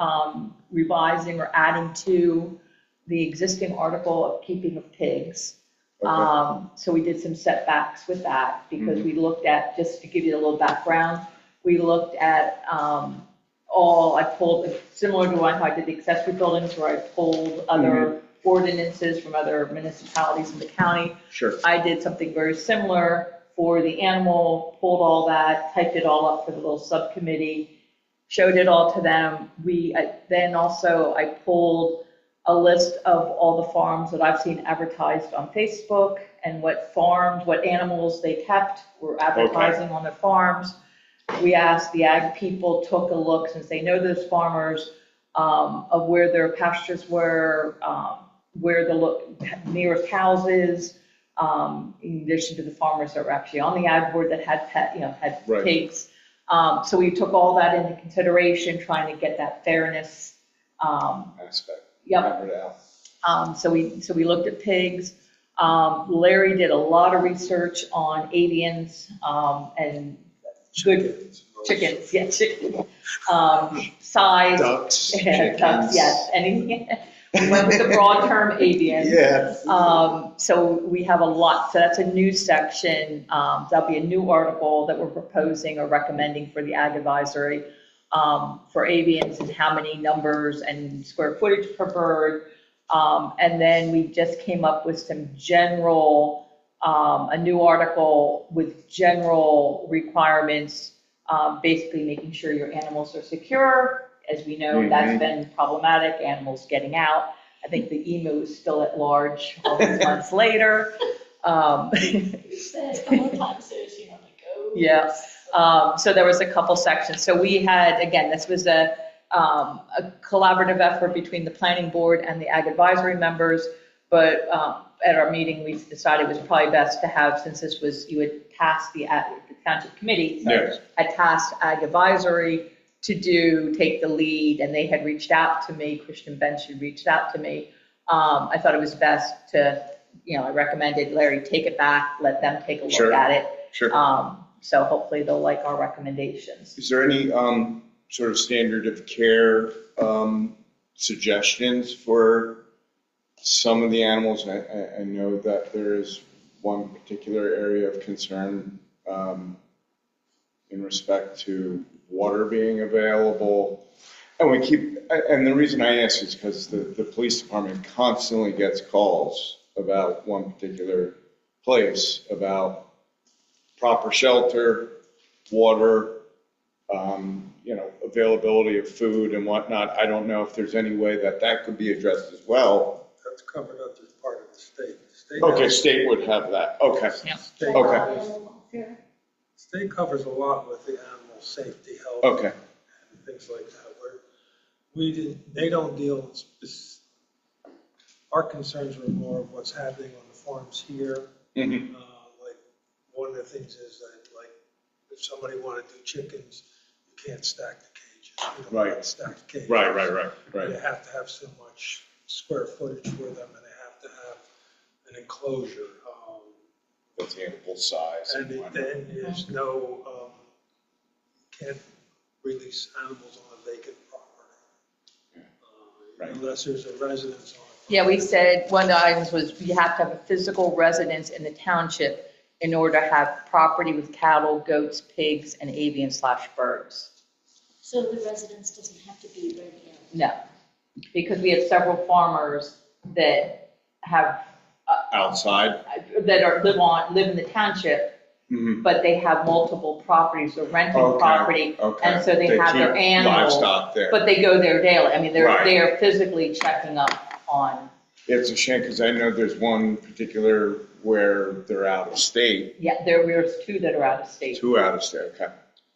Speaker 2: revising or adding to the existing article of keeping of pigs.
Speaker 1: Okay.
Speaker 2: So we did some setbacks with that because we looked at, just to give you a little background, we looked at I pulled, similar to how I did the accessory buildings where I pulled other ordinances from other municipalities in the county.
Speaker 1: Sure.
Speaker 2: I did something very similar for the animal, pulled all that, typed it all up for the little subcommittee, showed it all to them. Then also I pulled a list of all the farms that I've seen advertised on Facebook and what farms, what animals they kept were advertising on their farms. We asked the ag people, took a look, since they know those farmers, of where their pastures were, where the nearest houses, in addition to the farmers that were actually on the ag board that had
Speaker 1: Right.
Speaker 2: pigs. So we took all that into consideration, trying to get that fairness.
Speaker 1: Aspect.
Speaker 2: Yep.
Speaker 1: Remember that.
Speaker 2: So we looked at pigs. Larry did a lot of research on avians, and good chickens, yeah, chicken, size.
Speaker 1: Ducks,
Speaker 2: Yeah, ducks,
Speaker 1: chickens.
Speaker 2: yes, anything. We went with the broad term avian.
Speaker 1: Yeah.
Speaker 2: So we have a lot, so that's a new section. That'll be a new article that we're proposing or recommending for the ag advisory, for avians and how many numbers and square footage per bird. And then we just came up with some general, a new article with general requirements, basically making sure your animals are secure. As we know, that's been problematic, animals getting out. I think the emu is still at large all these months later.
Speaker 3: Said a couple of times there's, like,
Speaker 2: Yeah. So there was a couple sections. So we had, again, this was a collaborative effort between the planning board and the ag advisory members. But at our meeting, we decided it was probably best to have, since this was, you had tasked the township committee,
Speaker 1: Yes.
Speaker 2: had tasked ag advisory to take the lead, and they had reached out to me. Christian Bench had reached out to me. I thought it was best to, I recommended Larry take it back, let them take a look
Speaker 1: Sure.
Speaker 2: at it.
Speaker 1: Sure.
Speaker 2: So hopefully they'll like our recommendations.
Speaker 1: Is there any sort of standard of care suggestions for some of the animals? I know that there is one particular area of concern in respect to water being available. And the reason I ask is because the police department constantly gets calls about one particular place, about proper shelter, water, availability of food and whatnot. I don't know if there's any way that could be addressed as well.
Speaker 11: That's covered up as part of the state.
Speaker 1: Okay, state would have that. Okay.
Speaker 2: Yeah.
Speaker 11: State
Speaker 1: Okay.
Speaker 11: covers- State covers a lot with the animal safety, health.
Speaker 1: Okay.
Speaker 11: And things like that, where they don't deal, our concerns were more of what's happening on the farms here.
Speaker 1: Mhm.
Speaker 11: Like, one of the things is that, like, if somebody wanted to do chickens, you can't stack the cages. You don't
Speaker 1: Right.
Speaker 11: have stacked cages.
Speaker 1: Right.
Speaker 11: You have to have so much square footage for them, and they have to have an enclosure.
Speaker 1: That's ample size.
Speaker 11: And then there's no, can't release animals on a vacant property.
Speaker 1: Right.
Speaker 11: Unless there's a residence on it.
Speaker 2: Yeah, we said one of the items was you have to have a physical residence in the township in order to have property with cattle, goats, pigs, and avian/birds.
Speaker 3: So the residence doesn't have to be right here.
Speaker 2: No, because we have several farmers that have,
Speaker 1: Outside.
Speaker 2: that live in the township,
Speaker 1: Mhm.
Speaker 2: but they have multiple properties, they're renting
Speaker 1: Okay,
Speaker 2: property.
Speaker 1: okay.
Speaker 2: And so they have their
Speaker 1: keep
Speaker 2: animals,
Speaker 1: livestock there.
Speaker 2: but they go there daily. I mean,
Speaker 1: Right.
Speaker 2: they're physically checking up on,
Speaker 1: It's a shame because I know there's one particular where they're out of state,
Speaker 2: there's two that are out of state.
Speaker 1: two out of state, okay.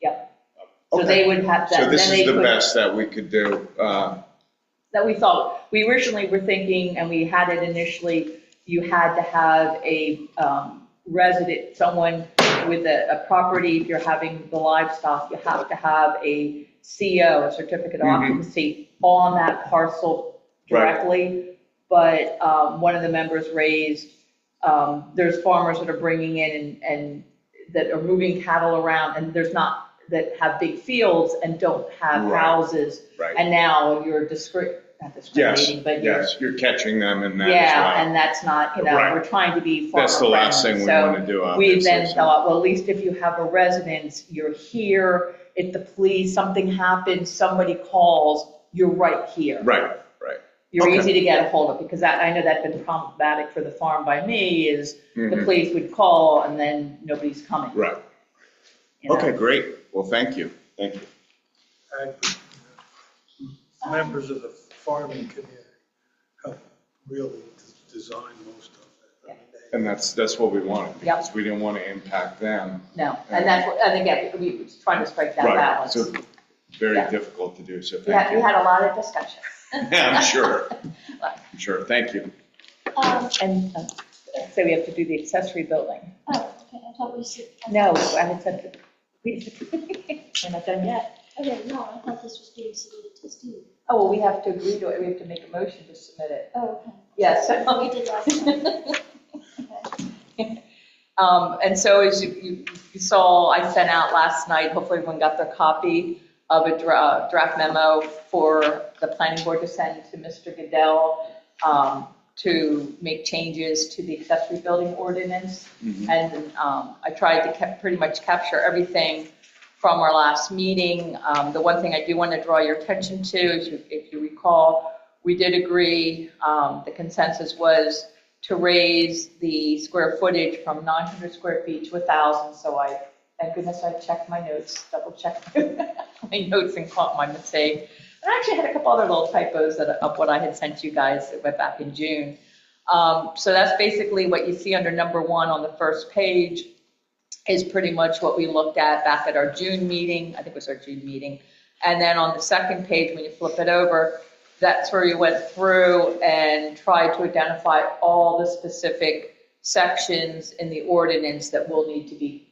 Speaker 2: Yep. So
Speaker 1: Okay.
Speaker 2: they would have that.
Speaker 1: So this
Speaker 2: then
Speaker 1: is
Speaker 2: they
Speaker 1: the
Speaker 2: could-
Speaker 1: best that we could do.
Speaker 2: that we thought, we originally were thinking, and we had it initially, you had to have a resident, someone with a property, if you're having the livestock, you have to have a CO, a certificate of occupancy, on that parcel directly. But one of the members raised, there's farmers that are bringing in and that are moving cattle around, and there's not, that have big fields and don't have houses.
Speaker 1: Right.
Speaker 2: And now you're not discriminating, but
Speaker 1: you're catching them in that as
Speaker 2: yeah,
Speaker 1: well.
Speaker 2: and that's not, we're trying to be farmer
Speaker 1: That's the last thing we
Speaker 2: friendly.
Speaker 1: want to do,
Speaker 2: So we
Speaker 1: obviously.
Speaker 2: then thought, well, at least if you have a residence, you're here, if the police, something happens, somebody calls, you're right here.
Speaker 1: Right.
Speaker 2: You're
Speaker 1: Okay.
Speaker 2: easy to get a hold of, because I know that's been problematic for the farm by me, is the police would call and then nobody's coming.
Speaker 1: Right.
Speaker 2: you know?
Speaker 1: Okay, great. Well, thank you. Thank you.
Speaker 11: Members of the farming community help really design most of it. I mean,
Speaker 1: And that's what we wanted, because we didn't want to impact them.
Speaker 2: No, and that's, and again, we were trying to strike that balance.
Speaker 1: So very
Speaker 2: Yeah.
Speaker 1: difficult to do, so
Speaker 2: We
Speaker 1: thank you.
Speaker 2: had a lot of discussion.
Speaker 1: I'm sure. I'm sure. Thank you.
Speaker 2: And so we have to do the accessory building.
Speaker 3: Oh, okay, I thought we should.
Speaker 2: No, I had said, we're not done yet.
Speaker 3: Okay, no, I thought this was being submitted to Steve.
Speaker 2: Oh, well, we have to agree to it, we have to make a motion to submit it.
Speaker 3: Oh, okay.
Speaker 2: Yes.
Speaker 3: We did last time. Okay.
Speaker 2: And so as you saw, I sent out last night, hopefully everyone got their copy of a draft memo for the planning board to send to Mr. Goodell to make changes to the accessory building ordinance. And I tried to pretty much capture everything from our last meeting. The one thing I do want to draw your attention to is, if you recall, we did agree, the consensus was to raise the square footage from 900 square feet to 1,000. So thank goodness I checked my notes, double checked my notes and caught my mistake. And I actually had a couple other little typos of what I had sent you guys that went back in June. So that's basically what you see under number 1 on the first page, is pretty much what we looked at back at our June meeting. I think it was our June meeting. And then on the second page, when you flip it over, that's where you went through and tried to identify all the specific sections in the ordinance that will need to be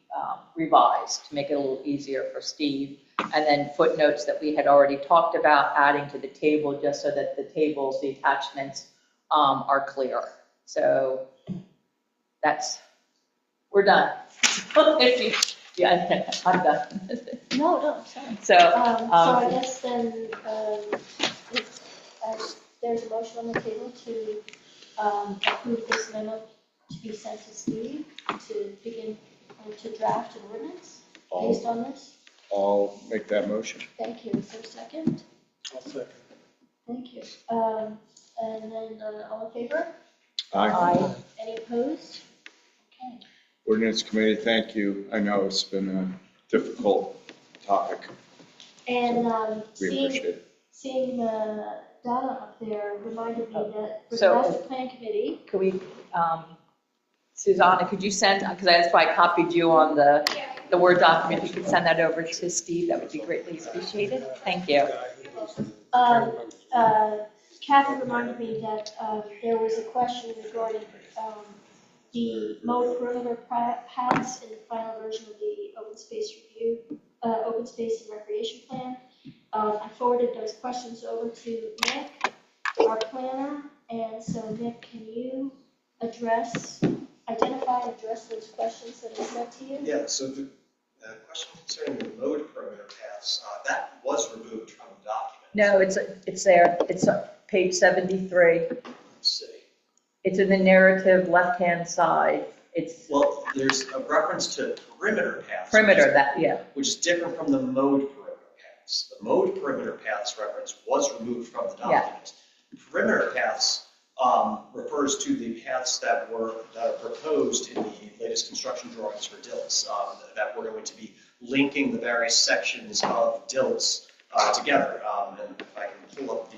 Speaker 2: revised to make it a little easier for Steve. And then footnotes that we had already talked about adding to the table, just so that the tables, the attachments are clear. So we're done. Yeah, I'm done.
Speaker 3: No, sorry.
Speaker 2: So,
Speaker 3: So I guess then, there's a motion on the table to approve this memo to be sent to Steve to begin, to draft an ordinance based on this.
Speaker 1: I'll make that motion.
Speaker 3: Thank you. Is there a second?
Speaker 11: I'll second.
Speaker 3: Thank you. And then, all in favor?
Speaker 1: Aye.
Speaker 3: Any opposed? Okay.
Speaker 1: Ordinance Committee, thank you. I know it's been a difficult topic.
Speaker 3: And
Speaker 1: We appreciate it.
Speaker 3: seeing Donna up there reminded me that for the
Speaker 2: So-
Speaker 3: master plan committee,
Speaker 2: could we, Susanna, could you send, because that's why I copied you on the Word document, if you could send that over to Steve, that would be greatly appreciated. Thank you.
Speaker 3: Kathy reminded me that there was a question regarding the mode perimeter paths in the final version of the open space review, open space and recreation plan. I forwarded those questions over to Nick, our planner, and so Nick, can you identify and address those questions that I sent to you?
Speaker 12: Yeah, so the question concerning the mode perimeter paths, that was removed from the document.
Speaker 2: No, it's there. It's page 73.
Speaker 12: Let's see.
Speaker 2: It's in the narrative left-hand side. It's
Speaker 12: Well, there's a reference to perimeter paths.
Speaker 2: perimeter, yeah.
Speaker 12: Which is different from the mode perimeter paths. The mode perimeter paths reference was removed from the document. Perimeter paths refers to the paths that are proposed in the latest construction drawings for DILTS, that we're going to be linking the various sections of DILTS together. And if I can pull up the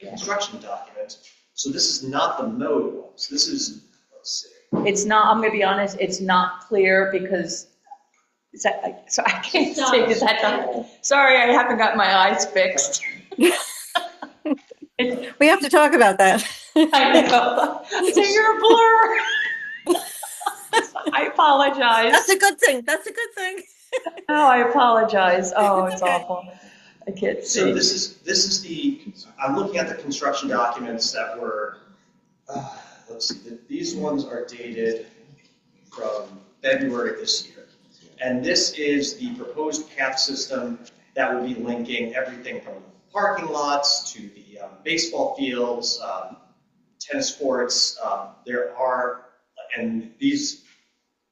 Speaker 12: construction document. So this is not the mode ones. This is, let's see.
Speaker 2: It's not, I'm going to be honest, it's not clear because, so I can't say, sorry, I haven't got my eyes fixed.
Speaker 14: We have to talk about that.
Speaker 2: I know. So you're a blur. I apologize.
Speaker 14: That's a good thing. That's a good thing.
Speaker 2: No, I apologize. Oh, it's
Speaker 14: okay.
Speaker 2: awful. I can't see.
Speaker 12: So this is the, I'm looking at the construction documents that were, let's see, these ones are dated from February this year. And this is the proposed path system that will be linking everything from parking lots to the baseball fields, tennis courts. There are, and these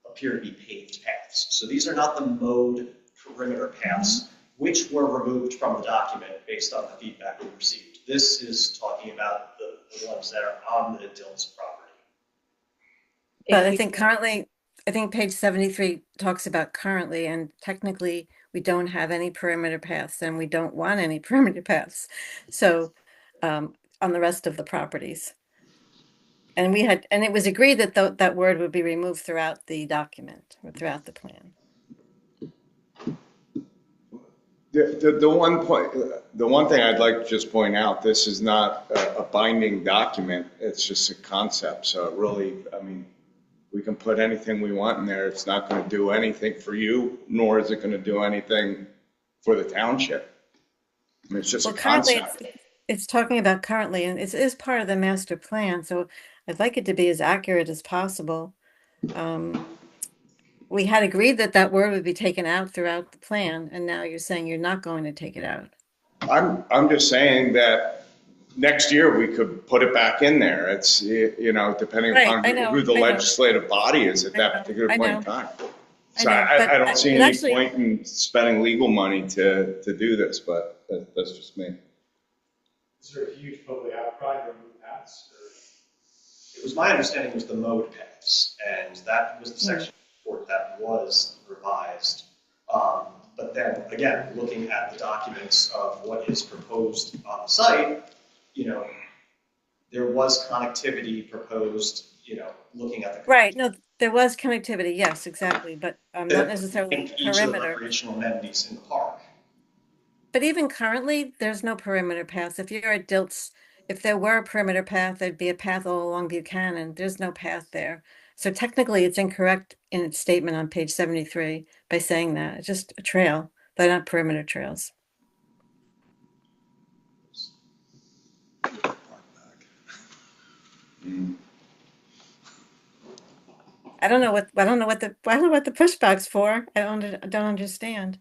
Speaker 12: appear to be paved paths. So these are not the mowed perimeter paths, which were removed from the document based on the feedback we received. This is talking about the ones that are on the Diltz property.
Speaker 14: But I think currently, I think page 73 talks about currently, and technically we don't have any perimeter paths and we don't want any perimeter paths. So on the rest of the properties. And it was agreed that that word would be removed throughout the document or throughout the plan.
Speaker 1: The one thing I'd like to just point out, this is not a binding document. It's just a concept. So it really, I mean, we can put anything we want in there. It's not going to do anything for you, nor is it going to do anything for the township. I mean, it's just a concept.
Speaker 14: It's talking about currently, and it is part of the master plan. So I'd like it to be as accurate as possible. We had agreed that that word would be taken out throughout the plan, and now you're saying you're not going to take it out.
Speaker 1: I'm just saying that next year we could put it back in there. It's, you know, depending upon who the legislative body is at that particular point in time. So I don't see any point in spending legal money to do this, but that's just me.
Speaker 7: Is there a huge public outcry to remove paths?
Speaker 12: It was my understanding it was the mowed paths, and that was the section report that was revised. But then again, looking at the documents of what is proposed on the site, you know, there was connectivity proposed, you know, looking at the.
Speaker 14: Right, no, there was connectivity, yes, exactly, but not necessarily
Speaker 12: each of the
Speaker 14: perimeter.
Speaker 12: recreational amenities in the park.
Speaker 14: But even currently, there's no perimeter paths. If you're at Diltz, if there were a perimeter path, there'd be a path all along Buchanan. There's no path there. So technically, it's incorrect in its statement on page 73 by saying that. It's just a trail. They're not perimeter trails. I don't know what the pushback's for. I don't understand.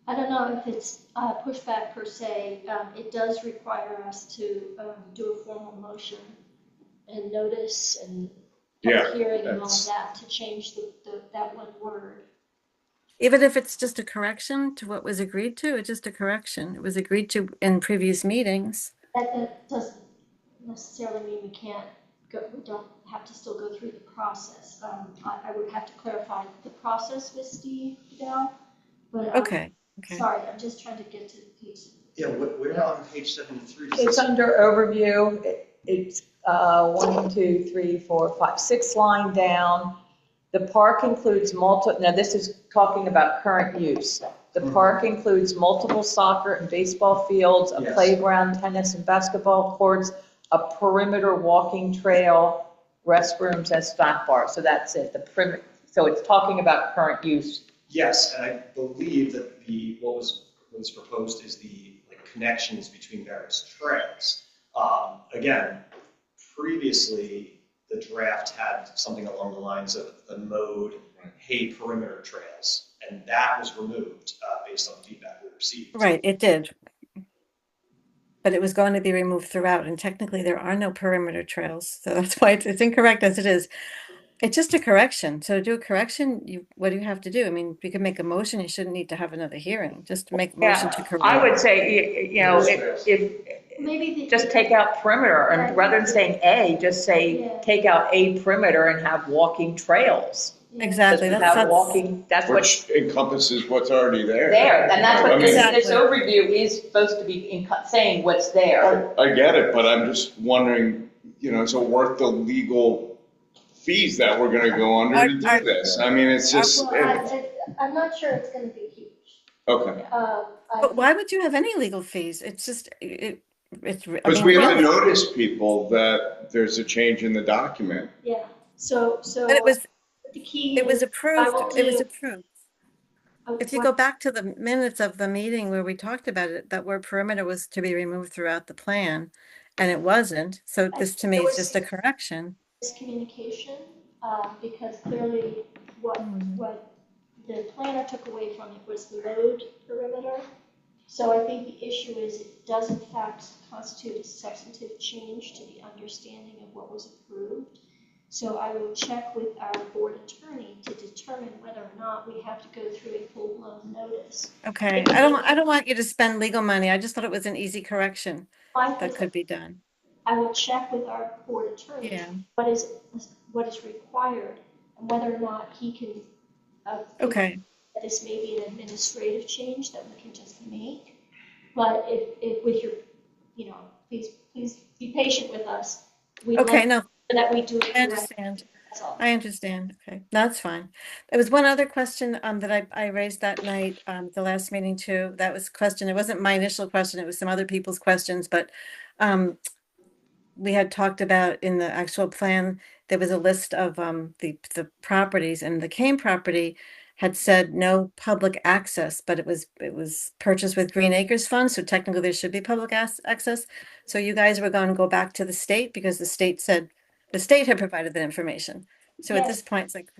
Speaker 3: I don't know if it's pushback per se. It does require us to do a formal motion and notice and public hearing and all that to change that one word.
Speaker 14: Even if it's just a correction to what was agreed to, it's just a correction. It was agreed to in previous meetings.
Speaker 3: That doesn't necessarily mean we can't go, we don't have to still go through the process. I would have to clarify the process with Steve Goodell, but
Speaker 14: Okay.
Speaker 3: sorry, I'm just trying to get to the page.
Speaker 12: Yeah, we're on page 73.
Speaker 2: It's under overview. It's 1, 2, 3, 4, 5, 6 line down. The park includes now this is talking about current use. The park includes multiple soccer and baseball fields, a playground, tennis and basketball courts, a perimeter walking trail, restrooms and snack bar. So that's it. So it's talking about current use.
Speaker 12: Yes, and I believe that what was proposed is the connections between various trails. Again, previously the draft had something along the lines of the mowed hay perimeter trails, and that was removed based on the feedback we received.
Speaker 14: Right, it did. But it was going to be removed throughout, and technically there are no perimeter trails, so that's why it's incorrect as it is. It's just a correction. So to do a correction, what do you have to do? I mean, if you can make a motion, you shouldn't need to have another hearing, just to make a motion to correct.
Speaker 2: I would say, you know, if just take out perimeter, and rather than saying A, just say take out a perimeter and have walking trails.
Speaker 14: Exactly.
Speaker 2: That's walking. That's
Speaker 1: which encompasses what's already there.
Speaker 2: And that's what this overview is supposed to be saying what's there.
Speaker 1: I get it, but I'm just wondering, you know, is it worth the legal fees that we're going to go under to do this? I mean, it's just.
Speaker 3: I'm not sure it's going to be huge.
Speaker 1: Okay.
Speaker 14: But why would you have any legal fees? It's just, it's, I
Speaker 1: Because
Speaker 14: mean,
Speaker 1: we have to
Speaker 14: really.
Speaker 1: notice people that there's a change in the document.
Speaker 3: Yeah, so,
Speaker 14: But
Speaker 3: the key
Speaker 14: it was
Speaker 3: is, I
Speaker 14: approved,
Speaker 3: will
Speaker 14: it was
Speaker 3: do,
Speaker 14: approved. If you go back to the minutes of the meeting where we talked about it, that word perimeter was to be removed throughout the plan, and it wasn't. So this to me
Speaker 3: there
Speaker 14: is
Speaker 3: was
Speaker 14: just a correction.
Speaker 3: miscommunication, because clearly what the planner took away from it was the road perimeter. So I think the issue is it does in fact constitute a substantive change to the understanding of what was approved. So I will check with our board attorney to determine whether or not we have to go through a full-blown notice.
Speaker 14: Okay, I don't want you to spend legal money. I just thought it was an easy correction that could be done.
Speaker 3: I will check with our board attorney.
Speaker 14: Yeah.
Speaker 3: What is required and whether or not he can.
Speaker 14: Okay.
Speaker 3: This may be an administrative change that we can just make, but if with your, please be patient with us.
Speaker 14: Okay, no.
Speaker 3: That we do it.
Speaker 14: I understand. I understand. Okay, that's fine. There was one other question that I raised that night, the last meeting too. That was a question. It wasn't my initial question. It was some other people's questions, but we had talked about in the actual plan, there was a list of the properties, and the Kane property had said no public access, but it was purchased with Green Acres funds, so technically there should be public access. So you guys were going to go back to the state because the state said the state had provided that information. So at this point, it's like,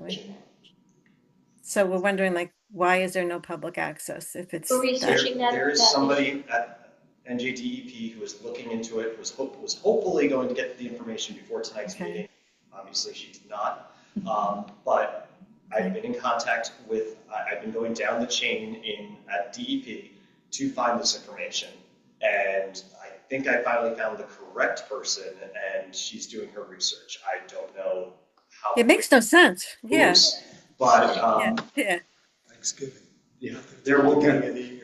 Speaker 14: so we're wondering, like, why is there no public access if it's
Speaker 12: There is somebody at NJDEP who is looking into it, was hopefully going to get the information before tonight's meeting. Obviously, she did not. But I've been in contact with, I've been going down the chain at DEP to find this information. And I think I finally found the correct person, and she's doing her research. I don't know how.
Speaker 14: It makes no sense. Yeah.
Speaker 12: But
Speaker 14: yeah.
Speaker 11: Thanksgiving.
Speaker 12: Yeah, there will be.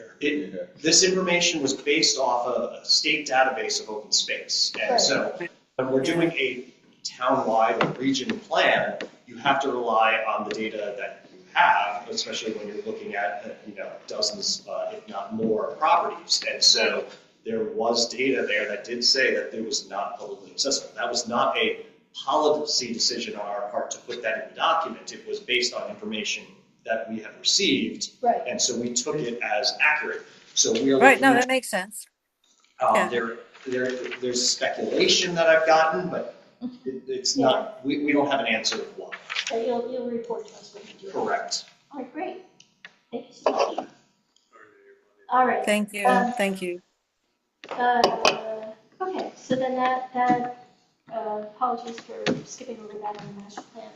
Speaker 12: This information was based off of a state database of open space. And so when we're doing a town-wide or region plan, you have to rely on the data that you have, especially when you're looking at dozens, if not more, properties. And so there was data there that did say that it was not publicly accessible. That was not a policy decision on our part to put that in the document. It was based on information that we have received, and so we took it as accurate. So we are
Speaker 14: right. No, that makes sense.
Speaker 12: There's speculation that I've gotten, but it's not. We don't have an answer of why.
Speaker 3: So you'll report to us when you do.
Speaker 12: Correct.
Speaker 3: All right, great. Thank you so much. All right.
Speaker 14: Thank you. Thank you.
Speaker 3: Okay, so then that apologies for skipping over that on the master plan.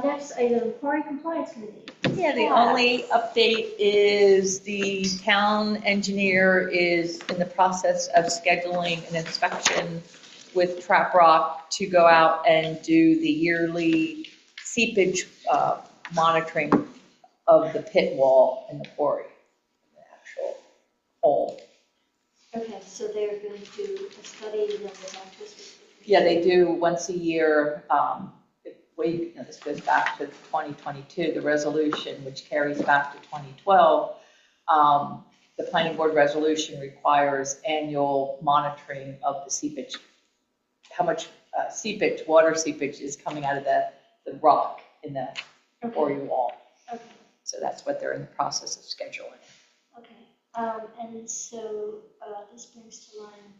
Speaker 3: Next item, quarry compliance committee.
Speaker 2: Yeah, the only update is the town engineer is in the process of scheduling an inspection with Trap Rock to go out and do the yearly seepage monitoring of the pit wall in the quarry, the actual hole.
Speaker 3: Okay, so they're going to do a study and then go back to us.
Speaker 2: Yeah, they do once a year. This goes back to 2022, the resolution, which carries back to 2012. The planning board resolution requires annual monitoring of the seepage, how much seepage, water seepage is coming out of the rock in the quarry wall.
Speaker 3: Okay.
Speaker 2: So that's what they're in the process of scheduling.
Speaker 3: Okay, and so this brings to mind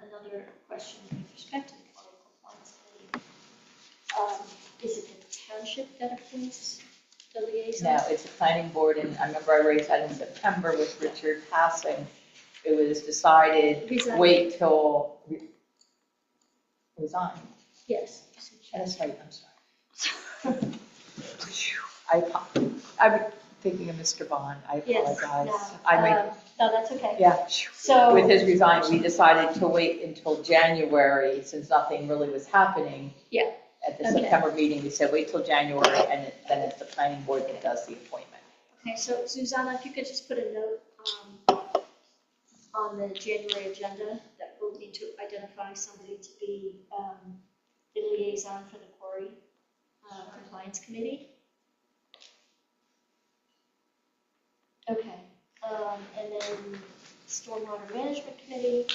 Speaker 3: another question with respect to the quarry compliance committee. Is it the township that appoints the liaison?
Speaker 2: No, it's the planning board, and I remember I raised that in September with Richard passing. It was decided, wait till, resign.
Speaker 3: Yes.
Speaker 2: That's right, I'm sorry. I'm thinking of Mr. Bond, I apologize.
Speaker 3: No, that's okay.
Speaker 2: Yeah,
Speaker 3: so
Speaker 2: with his resign, we decided to wait until January, since nothing really was happening.
Speaker 3: Yeah.
Speaker 2: At the September meeting, we said wait till January, and then it's the planning board that does the appointment.
Speaker 3: Okay, so Susanna, if you could just put a note on the January agenda that we'll need to identify somebody to be the liaison for the quarry compliance committee. And then Stormwater Management Committee,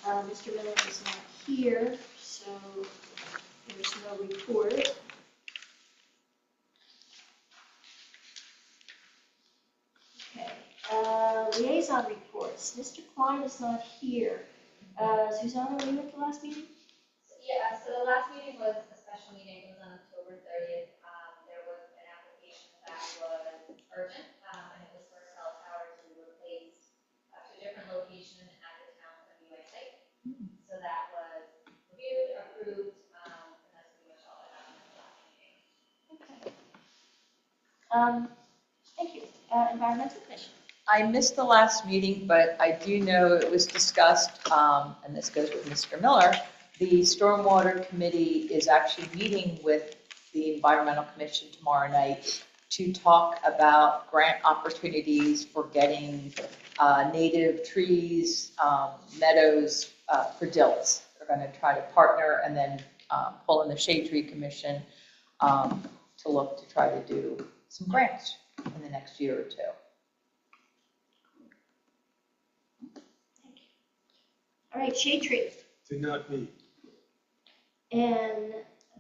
Speaker 3: Mr. Miller is not here, so there's no report. Okay, liaison reports, Mr. Klein is not here. Susanna, were you at the last meeting?
Speaker 5: Yeah, so the last meeting was a special meeting, it was on October 30th. There was an application that was urgent, and it was for a cell tower to replace to a different location at the town of UA site. So that was reviewed, approved, and that's pretty much all I have in the last meeting.
Speaker 3: Okay. Thank you. Environmental Commission.
Speaker 2: I missed the last meeting, but I do know it was discussed, and this goes with Mr. Miller. The Stormwater Committee is actually meeting with the Environmental Commission tomorrow night to talk about grant opportunities for getting native trees, meadows for dills. They're going to try to partner and then pull in the Shade Tree Commission to look to try to do some grants in the next year or two.
Speaker 3: All right, Shade Tree.
Speaker 11: Did not meet.
Speaker 3: And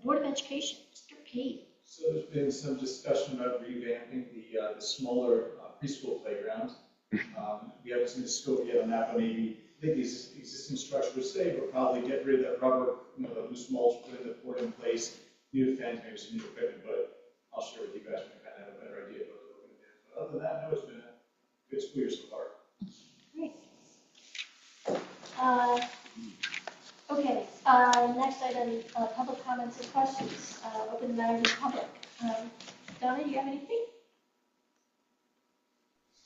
Speaker 3: Board of Education, Mr. Pete.
Speaker 15: So there's been some discussion about revamping the smaller preschool playground. We haven't seen the scope yet on that, but maybe, I think the existing structure would stay, but probably get rid of that rubber, the loose mulch, put in place, new fence, maybe some new equipment, but I'll share with you guys when I kind of have a better idea of what we're going to do. But other than that, no, it's been a good school year so far.
Speaker 3: Great. Okay, next item, public comments and questions. Open the matter to the public. Donna, do you have anything?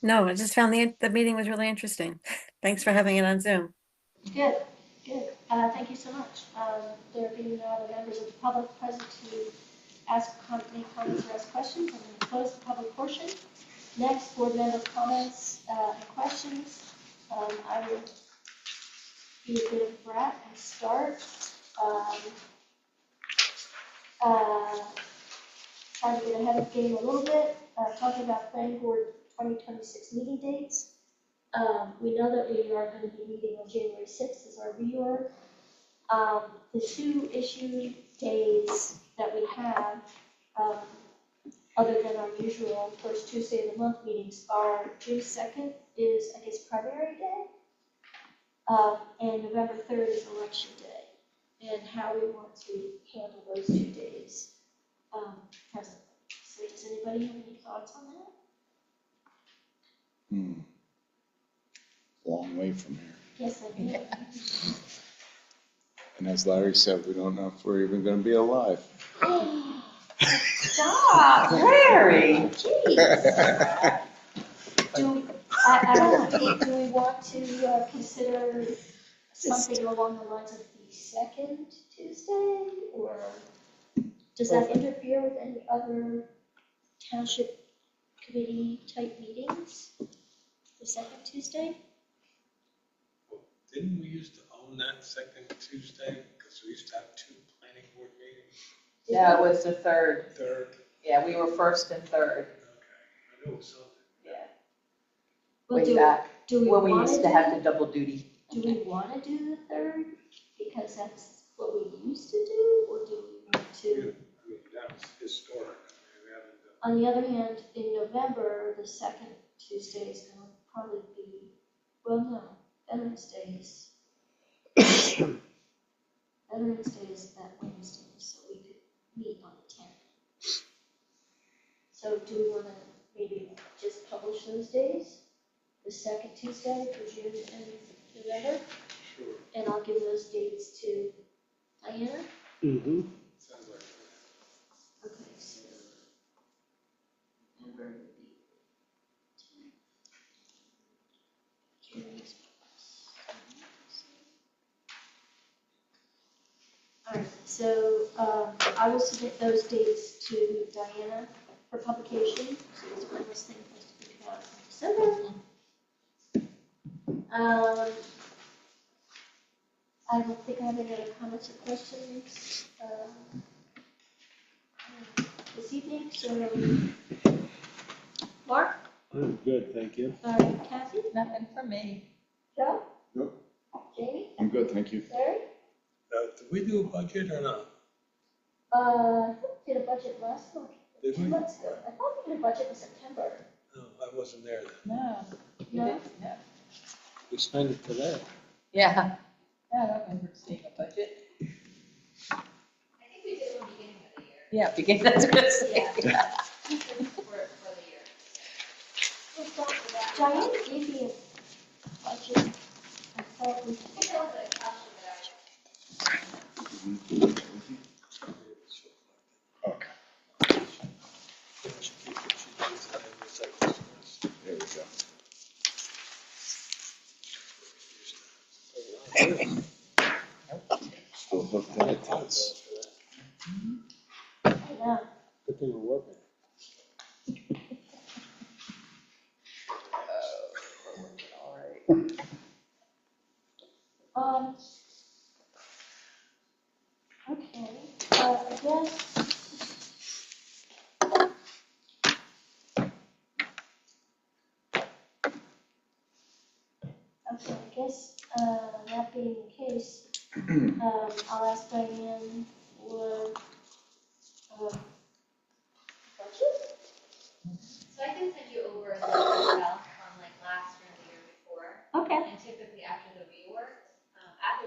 Speaker 14: No, I just found the meeting was really interesting. Thanks for having it on Zoom.
Speaker 3: Good, good. Thank you so much. There being no other members of the public present to make comments or ask questions, I'm going to close the public portion. Next, board member comments and questions. I will be a bit of a brat and start. Trying to get ahead of the game a little bit, talking about planning board 2026 meeting dates. We know that we are going to be meeting on January 6th as our reorg. The two issue days that we have, other than our usual first Tuesday of the month meetings, are June 2nd is, I guess, primary day. And November 3rd is election day, and how we want to handle those 2 days presently. So does anybody have any thoughts on that?
Speaker 1: Long way from here.
Speaker 3: Yes, I do.
Speaker 1: And as Larry said, we don't know if we're even going to be alive.
Speaker 2: Stop, Larry.
Speaker 3: Jeez. Do we want to consider something along the lines of the second Tuesday, or does that interfere with any other township committee type meetings? The second Tuesday?
Speaker 11: Didn't we used to own that second Tuesday? Because we used to have 2 planning board meetings.
Speaker 2: No, it was the third.
Speaker 11: Third.
Speaker 2: Yeah, we were first and third.
Speaker 11: Okay, I knew it was something.
Speaker 2: Yeah.
Speaker 3: Well,
Speaker 2: Way back,
Speaker 3: do we
Speaker 2: when we
Speaker 3: wanna
Speaker 2: used to have the double duty.
Speaker 3: Do we want to do the third because that's what we used to do, or do we want to?
Speaker 11: I mean, that was historic. I mean, we haven't done.
Speaker 3: On the other hand, in November, the second Tuesday is going to probably be, well, no, Veterans Day is. Veterans Day is that Wednesday, so we could meet on the 10th. So do we want to maybe just publish those days? The second Tuesday for June and November?
Speaker 11: Sure.
Speaker 3: And I'll give those dates to Diana?
Speaker 11: Mm-hmm. Sounds like that.
Speaker 3: Okay, so November would be 10. June. All right, so I will submit those dates to Diana for publication. So it's one less thing for us to think about in December. I don't think I have any other comments or questions this evening, so Mark?
Speaker 11: Good, thank you.
Speaker 3: All right, Kathy?
Speaker 2: Nothing for me.
Speaker 3: Joe?
Speaker 1: Nope.
Speaker 3: Jamie?
Speaker 1: I'm good, thank you.
Speaker 3: Larry?
Speaker 11: Did we do a budget or not?
Speaker 3: Did a budget last month,
Speaker 11: Did
Speaker 3: 2
Speaker 11: we?
Speaker 3: months ago. I thought we did a budget in September.
Speaker 11: No, I wasn't there then.
Speaker 2: No. You
Speaker 3: No?
Speaker 2: didn't? No.
Speaker 11: We spent it today.
Speaker 2: Yeah. Yeah, I don't remember seeing a budget.
Speaker 5: I think we did one beginning of the year.
Speaker 2: Yeah, beginning, that's what I was saying.
Speaker 3: Yeah.
Speaker 5: For the year.
Speaker 3: Diane gave me a budget. I thought we.
Speaker 5: I think that was a question that I
Speaker 1: Okay, there we go. Still hooked in it.
Speaker 3: Yeah.
Speaker 11: Good thing we're working.
Speaker 2: All right.
Speaker 3: Okay, I guess. Okay, I guess, that being the case, I'll ask Diane for, budget?
Speaker 5: So I can send you over the Excel from like last year and the year before.
Speaker 3: Okay.
Speaker 5: And typically after the reorg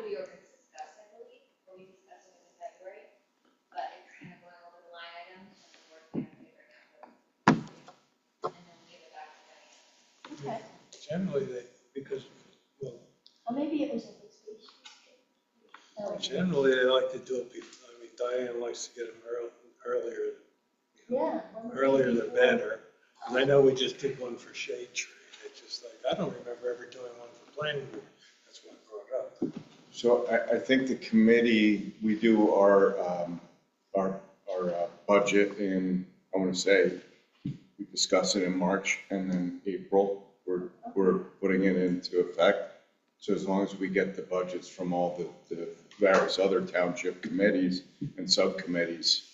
Speaker 5: is discussed, I believe, or we discussed it in February. But it's kind of going over the line items and the board kind of figuring out and then we give it back to Diane.
Speaker 3: Okay,
Speaker 11: Generally, because, well,
Speaker 3: or maybe it was a good speech.
Speaker 11: generally they like to do it before, I mean, Diane likes to get them earlier.
Speaker 3: Yeah.
Speaker 11: Earlier the better. And I know we just did one for Shade Tree. It's just like, I don't remember ever doing one for planning board. That's what I brought up.
Speaker 1: So I think the committee, we do our budget in, I want to say, we discuss it in March and then April, we're putting it into effect. So as long as we get the budgets from all the various other township committees and subcommittees,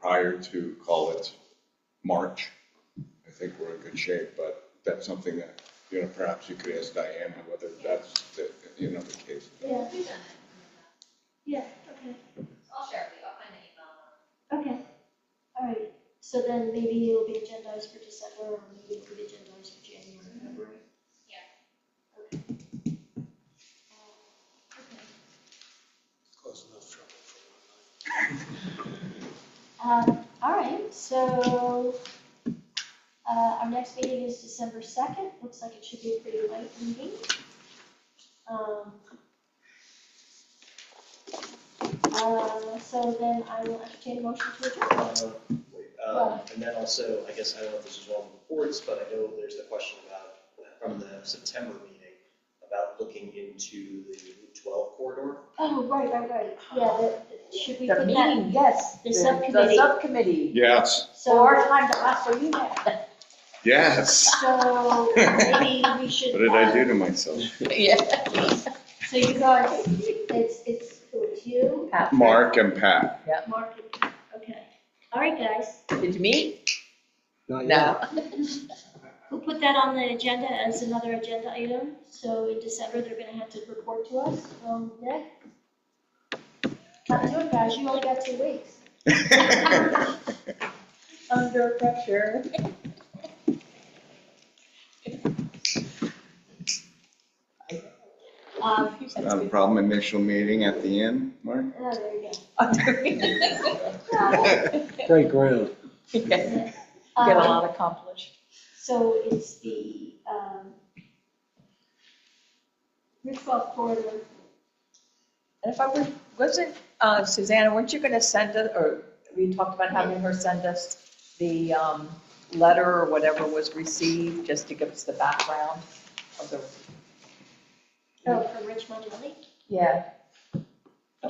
Speaker 1: prior to, call it March, I think we're in good shape, but that's something that, perhaps you could ask Diana whether that's the case.
Speaker 3: Yeah,
Speaker 5: We've done it.
Speaker 3: yeah, okay,
Speaker 5: I'll share it with you. I'll find the email.
Speaker 3: okay. All right, so then maybe it'll be agendized for December, or maybe it'll be agendized for January, or February.
Speaker 5: Yeah.
Speaker 3: Okay.
Speaker 11: Cause enough trouble for one night.
Speaker 3: All right, so, our next meeting is December 2nd. Looks like it should be a pretty light meeting. So then I will entertain a motion to adjourn.
Speaker 12: And then also, I guess, I don't know if this is one of the reports, but I know there's the question about, from the September meeting, about looking into the Route 12 corridor.
Speaker 3: Oh, right. Yeah, should we
Speaker 2: The
Speaker 3: put
Speaker 2: meeting,
Speaker 3: that?
Speaker 2: yes.
Speaker 3: The subcommittee.
Speaker 2: The subcommittee.
Speaker 1: Yes,
Speaker 3: So,
Speaker 2: Or time to ask for you now.
Speaker 1: yes.
Speaker 3: so maybe we should.
Speaker 1: What did I do to myself?
Speaker 2: Yeah.
Speaker 3: So you guys, it's you,
Speaker 1: Mark and Pat.
Speaker 3: Mark, and Pat. Okay. All right, guys.
Speaker 2: Did you meet?
Speaker 11: Not
Speaker 2: No.
Speaker 3: We'll put that on the agenda as another agenda item. So in December, they're gonna have to report to us. Nick? Not do it, guys. You only got 2 weeks.
Speaker 2: Under pressure.
Speaker 1: Not a problem, initial meeting at the end, Mark?
Speaker 3: Oh, there you go.
Speaker 11: Great ground.
Speaker 2: Get a lot accomplished.
Speaker 3: So it's the, Route 12 corridor.
Speaker 2: And if I wasn't, Susanna, weren't you gonna send us, or we talked about having her send us the, letter or whatever was received, just to give us the background of the.
Speaker 3: Oh, from Rich Mondelli?
Speaker 2: Yeah. We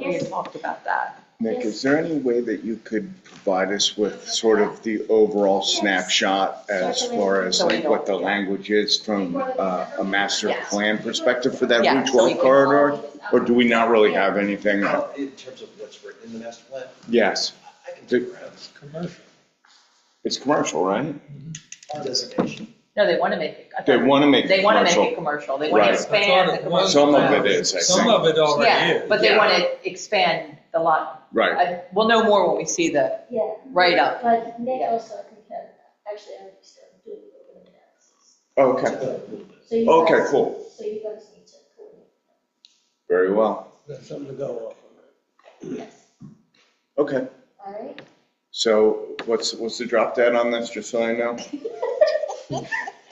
Speaker 3: Yes.
Speaker 2: had talked about that.
Speaker 1: Nick,
Speaker 3: Yes.
Speaker 1: is there any way that you could provide us with sort of the overall snapshot as far as like what the language is from a master
Speaker 2: Yes.
Speaker 1: plan perspective for that
Speaker 2: Yeah,
Speaker 1: Route
Speaker 2: so we
Speaker 1: 12
Speaker 2: can-
Speaker 1: corridor? Or do we not really have anything?
Speaker 12: In terms of what's written in the master plan,
Speaker 1: Yes,
Speaker 12: I can dig around.
Speaker 11: It's commercial.
Speaker 1: it's commercial, right?
Speaker 12: designation.
Speaker 2: No, they want to make it.
Speaker 1: They want to make it
Speaker 2: They want to make
Speaker 1: commercial.
Speaker 2: it commercial. They want to
Speaker 1: Right.
Speaker 2: expand the
Speaker 11: I thought it was.
Speaker 2: commercial.
Speaker 1: Some of it is, I
Speaker 11: Some
Speaker 1: think.
Speaker 11: of it already
Speaker 2: Yeah,
Speaker 11: is.
Speaker 2: but they
Speaker 1: Yeah.
Speaker 2: want to expand the lot.
Speaker 1: Right.
Speaker 2: We'll know more when we see the
Speaker 3: Yeah.
Speaker 2: write-up.
Speaker 3: But Nick also, I think, had, actually, already started doing a little bit of analysis.
Speaker 1: Okay.
Speaker 3: So you
Speaker 1: Okay,
Speaker 3: guys-
Speaker 1: cool.
Speaker 3: So you guys need to coordinate.
Speaker 1: Very well.
Speaker 11: That's something to go off of.
Speaker 3: Yes.
Speaker 1: Okay.
Speaker 3: All right.
Speaker 1: So what's the drop dead on this, just so I know?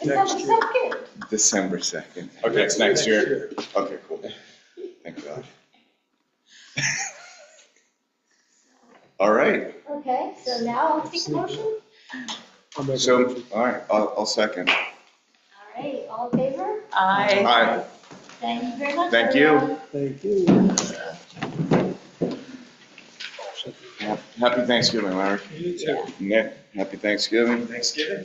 Speaker 3: December 2nd.
Speaker 1: December 2nd. Okay, it's next year. Okay, cool. Thank God. All right.
Speaker 3: Okay, so now I'll take a motion.
Speaker 1: So, all right, I'll second.
Speaker 3: All right, all in favor?
Speaker 1: Aye.
Speaker 3: Thank you very much.
Speaker 1: Thank you.
Speaker 3: everyone.
Speaker 11: Thank you.
Speaker 1: Happy Thanksgiving, Larry.
Speaker 11: You too.
Speaker 1: Nick, happy Thanksgiving.
Speaker 12: Thanksgiving.